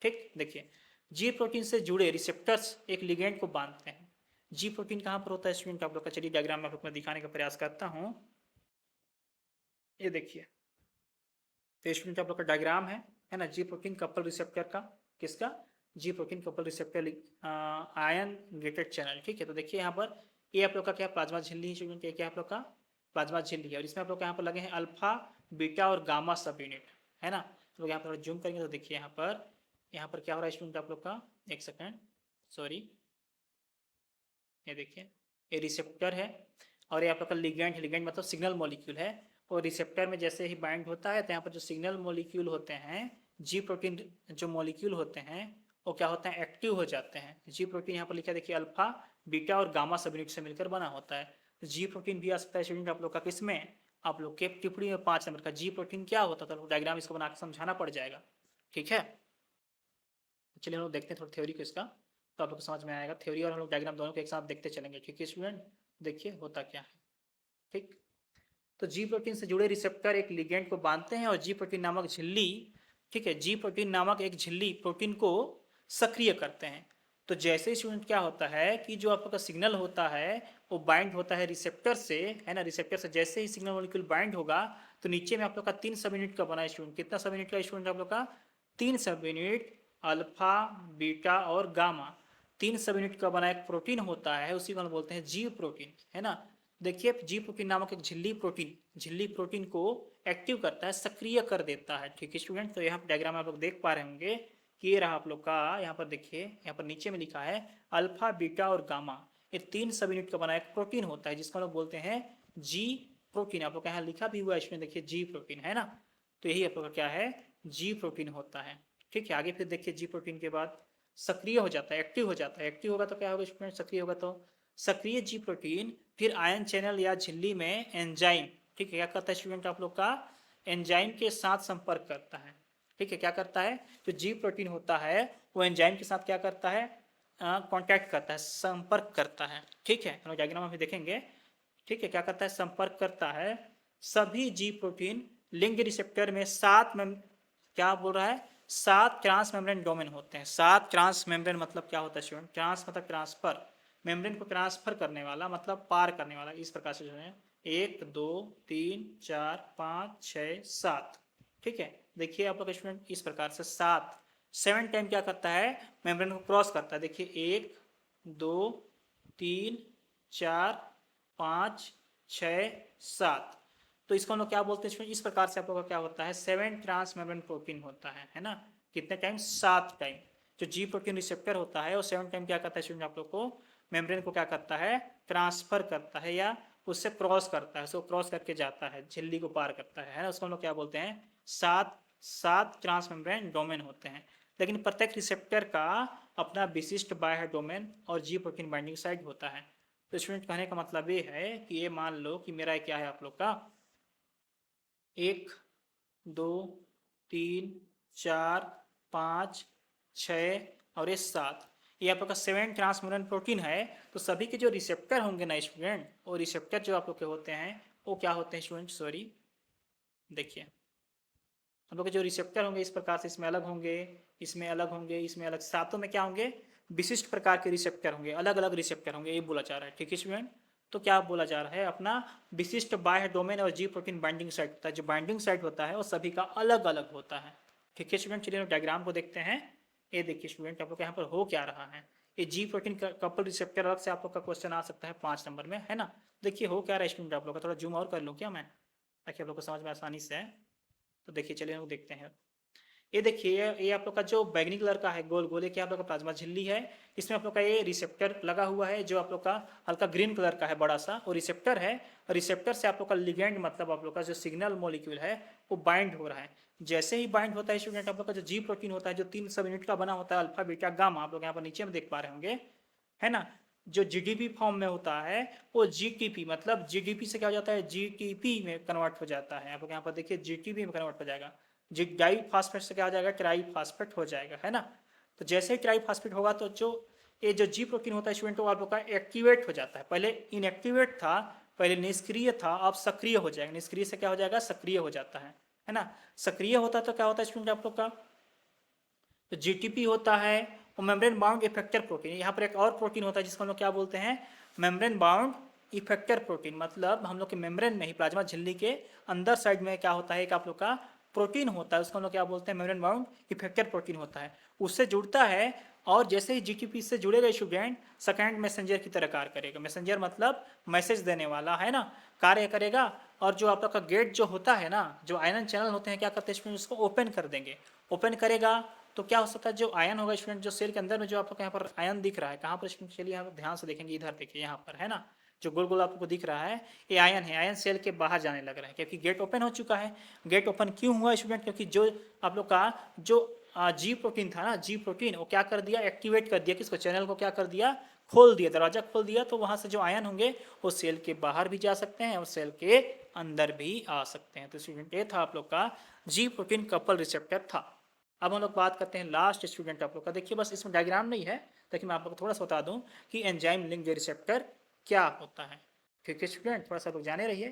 ठीक, देखिए जी प्रोटीन से जुड़े रिसेप्टर्स एक लिगेंड को बांधते हैं। जी प्रोटीन कहाँ पर होता है स्टूडेंट आप लोग का, चलिए डायग्राम में आप लोग को दिखाने का प्रयास करता हूँ। ये देखिए, तो स्टूडेंट आप लोग का डायग्राम है ना, जी प्रोटीन कपल रिसेप्टर का, किसका, जी protein couple receptor ion gated channel, ठीक है। तो देखिए यहाँ पर ये आप लोग का क्या प्लाज्मा झिल्ली है स्टूडेंट, ये क्या आप लोग का प्लाज्मा झिल्ली है, और इसमें आप लोग यहाँ पर लगे हैं अल्फा बीटा और गामा सब यूनिट, है ना। तो यहाँ पर जूम करेंगे तो देखिए यहाँ पर क्या हो रहा है स्टूडेंट आप लोग का, एक सेकेंड, सॉरी, ये देखिए ये रिसेप्टर है, और ये आप लोग का लिगेंड है, लिगेंड मतलब सिग्नल मॉलिक्यूल है। और रिसेप्टर में जैसे ही बाइंड होता है तो यहाँ पर जो सिग्नल मॉलिक्यूल होते हैं, जी प्रोटीन जो मॉलिक्यूल होते हैं, वो क्या होते हैं, एक्टिव हो जाते हैं। जी प्रोटीन यहाँ पर लिखा है देखिए, अल्फा बीटा और गामा सब यूनिट से मिलकर बना होता है। जी प्रोटीन भी आ सकता है स्टूडेंट आप लोग का किसमें, आप लोग के टिप्पणी में 5 नंबर का जी प्रोटीन क्या होता था, डायग्राम इसको बनाकर समझाना पड़ जाएगा, ठीक है। चलिए हम लोग देखते हैं थोड़ा थ्योरी को इसका, तो आप लोग को समझ में आएगा। थ्योरी और हम लोग डायग्राम दोनों को एक साथ देखते चलेंगे, ठीक है स्टूडेंट। देखिए होता क्या है, ठीक। तो जी प्रोटीन से जुड़े रिसेप्टर एक लिगेंड को बांधते हैं और जी प्रोटीन नामक झिल्ली, ठीक है, जी प्रोटीन नामक एक झिल्ली प्रोटीन को सक्रिय करते हैं। तो जैसे ही स्टूडेंट क्या होता है कि जो आपका सिग्नल होता है वो बाइंड होता है रिसेप्टर से, है ना, रिसेप्टर से जैसे ही सिग्नल मॉलिक्यूल बाइंड होगा तो नीचे में आप लोग का 3 सब यूनिट का बना है स्टूडेंट, कितना सब यूनिट का स्टूडेंट आप लोग का, 3 सब यूनिट, अल्फा बीटा और गामा, 3 सब यूनिट का बना एक प्रोटीन होता है, उसी को हम बोलते हैं जी प्रोटीन, है ना। देखिए जी प्रोटीन नामक एक झिल्ली प्रोटीन को एक्टिव करता है, सक्रिय कर देता है, ठीक है स्टूडेंट। तो यहाँ डायग्राम आप लोग देख पा रहे होंगे कि ये रहा आप लोग का, यहाँ पर देखिए, यहाँ पर नीचे में लिखा है अल्फा बीटा और गामा, ये 3 सब यूनिट का बना एक प्रोटीन होता है जिसको हम लोग बोलते हैं जी प्रोटीन। आप लोग यहाँ लिखा भी हुआ है इसमें, देखिए जी प्रोटीन, है ना। तो यही आप लोग का क्या है, जी प्रोटीन होता है, ठीक है। आगे फिर देखिए जी प्रोटीन के बाद सक्रिय हो जाता है, एक्टिव हो जाता है, एक्टिव होगा तो क्या होगा स्टूडेंट, सक्रिय होगा तो सक्रिय जी प्रोटीन फिर आयन चैनल या झिल्ली में एंजाइम, ठीक है, क्या करता है स्टूडेंट आप लोग का, एंजाइम के साथ संपर्क करता है, ठीक है। क्या करता है, जो जी प्रोटीन होता है वो एंजाइम के साथ क्या करता है, कांटेक्ट करता है, संपर्क करता है, ठीक है। हम लोग डायग्राम में देखेंगे, ठीक है, क्या करता है, संपर्क करता है। सभी जी प्रोटीन लिंक रिसेप्टर में 7 क्या बोल रहा है, 7 ट्रांस मेम्ब्रेन डोमेन होते हैं। 7 ट्रांस मेम्ब्रेन मतलब क्या होता है स्टूडेंट, ट्रांस मतलब ट्रांसफर, मेम्ब्रेन को ट्रांसफर करने वाला मतलब पार करने वाला, इस प्रकार से जो है 1 2 3 4 5 6 7, ठीक है। देखिए आप लोग स्टूडेंट इस प्रकार से 7 टाइम क्या करता है, मेम्ब्रेन को क्रॉस करता है। देखिए 1 2 3 4 5 6 7, तो इसको हम लोग क्या बोलते हैं, इस प्रकार से आप लोग का क्या होता है, 7 ट्रांस मेम्ब्रेन प्रोटीन होता है ना। कितने टाइम, 7 टाइम। जो जी प्रोटीन रिसेप्टर होता है वो 7 टाइम क्या करता है स्टूडेंट आप लोग को, मेम्ब्रेन को क्या करता है, ट्रांसफर करता है या उससे क्रॉस करता है, उसको क्रॉस करके जाता है, झिल्ली को पार करता है ना। उसको हम लोग क्या बोलते हैं, 7 ट्रांस मेम्ब्रेन डोमेन होते हैं। लेकिन प्रत्येक रिसेप्टर का अपना विशिष्ट बाह्य डोमेन और जी प्रोटीन बाइंडिंग साइट होता है। तो स्टूडेंट कहने का मतलब ये है कि ये मान लो कि मेरा क्या है आप लोग का, 1 2 3 4 5 6 और ये 7, ये आप लोग का 7 ट्रांसमेम्ब्रेन प्रोटीन है। तो सभी के जो रिसेप्टर होंगे ना स्टूडेंट, वो रिसेप्टर जो आप लोग के होते हैं वो क्या होते हैं स्टूडेंट, सॉरी, देखिए हम लोग के जो रिसेप्टर होंगे इस प्रकार से, इसमें अलग होंगे, इसमें अलग होंगे, इसमें अलग, सातों में क्या होंगे, विशिष्ट प्रकार के रिसेप्टर होंगे, अलग अलग रिसेप्टर होंगे, ये बोला जा रहा है, ठीक है स्टूडेंट। तो क्या बोला जा रहा है, अपना विशिष्ट बाह्य डोमेन और जी प्रोटीन बाइंडिंग साइट होता है, जो बाइंडिंग साइट होता है वो सभी का अलग अलग होता है, ठीक है स्टूडेंट। चलिए डायग्राम को देखते हैं। ये देखिए स्टूडेंट आप लोग यहाँ पर हो क्या रहा है, ये जी प्रोटीन कपल रिसेप्टर अलग से आप लोग का क्वेश्चन आ सकता है 5 नंबर में, है ना। देखिए हो क्या रहा है स्टूडेंट आप लोग का, थोड़ा जूम और कर लूँ क्या मैं, ताकि आप लोग को समझ में आसानी से है। तो देखिए चलिए हम लोग देखते हैं। ये देखिए ये आप लोग का जो बैगनी कलर का है गोल गोल, ये क्या आप लोग का प्लाज्मा झिल्ली है। इसमें आप लोग का ये रिसेप्टर लगा हुआ है जो आप लोग का हल्का ग्रीन कलर का है बड़ा सा, और रिसेप्टर है। और रिसेप्टर से आप लोग का लिगेंड मतलब आप लोग का जो सिग्नल मॉलिक्यूल है वो बाइंड हो रहा है। जैसे ही बाइंड होता है स्टूडेंट, आप लोग का जो जी प्रोटीन होता है जो 3 सब यूनिट का बना होता है, अल्फा बीटा गामा, आप लोग यहाँ पर नीचे में देख पा रहे होंगे, है ना। जो जीडीपी फॉर्म में होता है वो जीटीपी मतलब जीडीपी से क्या हो जाता है, जीटीपी में कन्वर्ट हो जाता है। आप लोग यहाँ पर देखिए जीटीपी में कन्वर्ट हो जाएगा। जी डाई फास्फेट से क्या हो जाएगा, ट्राई फास्फेट हो जाएगा, है ना। तो जैसे ही ट्राई फास्फेट होगा तो जो ये जो जी प्रोटीन होता है स्टूडेंट वो आप लोग का एक्टिवेट हो जाता है। पहले इनएक्टिवेट था, पहले निष्क्रिय था, अब सक्रिय हो जाएगा। निष्क्रिय से क्या हो जाएगा, सक्रिय हो जाता है ना। सक्रिय होता है तो क्या होता है स्टूडेंट आप लोग का, तो जीटीपी होता है वो मेम्ब्रेन बाउंड इफेक्टर प्रोटीन। यहाँ पर एक और प्रोटीन होता है जिसको हम लोग क्या बोलते हैं, मेम्ब्रेन बाउंड इफेक्टर प्रोटीन। मतलब हम लोग के मेम्ब्रेन में ही प्लाज्मा झिल्ली के अंदर साइड में क्या होता है, एक आप लोग का प्रोटीन होता है, उसको हम लोग क्या बोलते हैं, मेम्ब्रेन बाउंड इफेक्टर प्रोटीन होता है। उससे जुड़ता है और जैसे ही जीटीपी से जुड़ेगा स्टूडेंट, सेकेंड मैसेंजर की तरह कार्य करेगा। मैसेंजर मतलब मैसेज देने वाला, है ना, कार्य करेगा। और जो आप लोग का गेट जो होता है ना, जो आयन चैनल होते हैं क्या करते हैं स्टूडेंट, उसको ओपन कर देंगे। ओपन करेगा तो क्या हो सकता है, जो आयन होगा स्टूडेंट, जो सेल के अंदर में जो आप लोग यहाँ पर आयन दिख रहा है, कहाँ पर स्टूडेंट, चलिए यहाँ पर ध्यान से देखेंगे, इधर देखिए यहाँ पर, है ना, जो गोल गोल आपको दिख रहा है ये आयन है। आयन सेल के बाहर जाने लग रहा है क्योंकि गेट ओपन हो चुका है। गेट ओपन क्यों हुआ स्टूडेंट, क्योंकि जो आप लोग का जो जी प्रोटीन था ना, जी प्रोटीन वो क्या कर दिया, एक्टिवेट कर दिया, किसको, चैनल को क्या कर दिया, खोल दिया, दरवाजा खोल दिया। तो वहां से जो आयन होंगे वो सेल के बाहर भी जा सकते हैं और सेल के अंदर भी आ सकते हैं। तो स्टूडेंट ये था आप लोग का जी प्रोटीन कपल रिसेप्टर था। अब हम लोग बात करते हैं लास्ट स्टूडेंट आप लोग का। देखिए बस इसमें डायग्राम नहीं है, ताकि मैं आप लोग को थोड़ा सा बता दूं कि एंजाइम लिंक्ड रिसेप्टर क्या होता है। ठीक है स्टूडेंट, थोड़ा सा लोग जाने रहिए,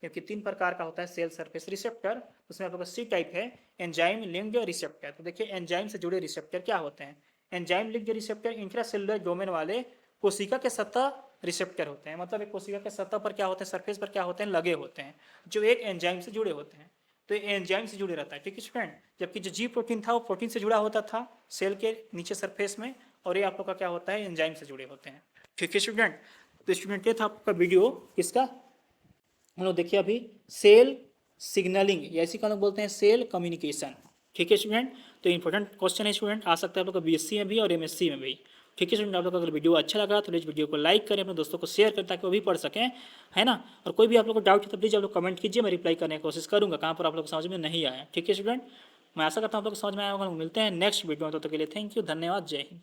क्योंकि 3 प्रकार का होता है सेल सरफेस रिसेप्टर, उसमें आप लोग का सी टाइप है एंजाइम लिंक्ड रिसेप्टर। तो देखिए एंजाइम से जुड़े रिसेप्टर क्या होते हैं। Enzyme linked receptor intracellular domain वाले कोशिका के सतह रिसेप्टर होते हैं। मतलब एक कोशिका के सतह पर क्या होते हैं, सरफेस पर क्या होते हैं, लगे होते हैं, जो एक एंजाइम से जुड़े होते हैं। तो ये एंजाइम से जुड़े रहता है, ठीक है स्टूडेंट। जबकि जो जी प्रोटीन था वो प्रोटीन से जुड़ा होता था सेल के नीचे सरफेस में, और ये आप लोग का क्या होता है, एंजाइम से जुड़े होते हैं। ठीक है स्टूडेंट। तो स्टूडेंट ये था आपका वीडियो किसका, हम लोग देखिए अभी सेल सिग्नलिंग, या इसी का लोग बोलते हैं सेल कम्युनिकेशन। ठीक है स्टूडेंट। तो इंपॉर्टेंट क्वेश्चन है स्टूडेंट, आ सकता है आप लोग का बीएससी में भी और एमएससी में भी। ठीक है स्टूडेंट, आप लोग का अगर वीडियो अच्छा लगा तो प्लीज़ वीडियो को लाइक करें, अपने दोस्तों को शेयर करें ताकि वो भी पढ़ सकें, है ना। और कोई भी आप लोग को डाउट है तो प्लीज़ आप लोग कमेंट कीजिए, मैं रिप्लाई करने की कोशिश करूँगा कहाँ पर आप लोग को समझ में नहीं आया। ठीक है स्टूडेंट, मैं आशा करता हूँ आप लोग को समझ में आया होगा। मिलते हैं नेक्स्ट वीडियो में, तो के लिए थैंक यू, धन्यवाद, जय हिंद।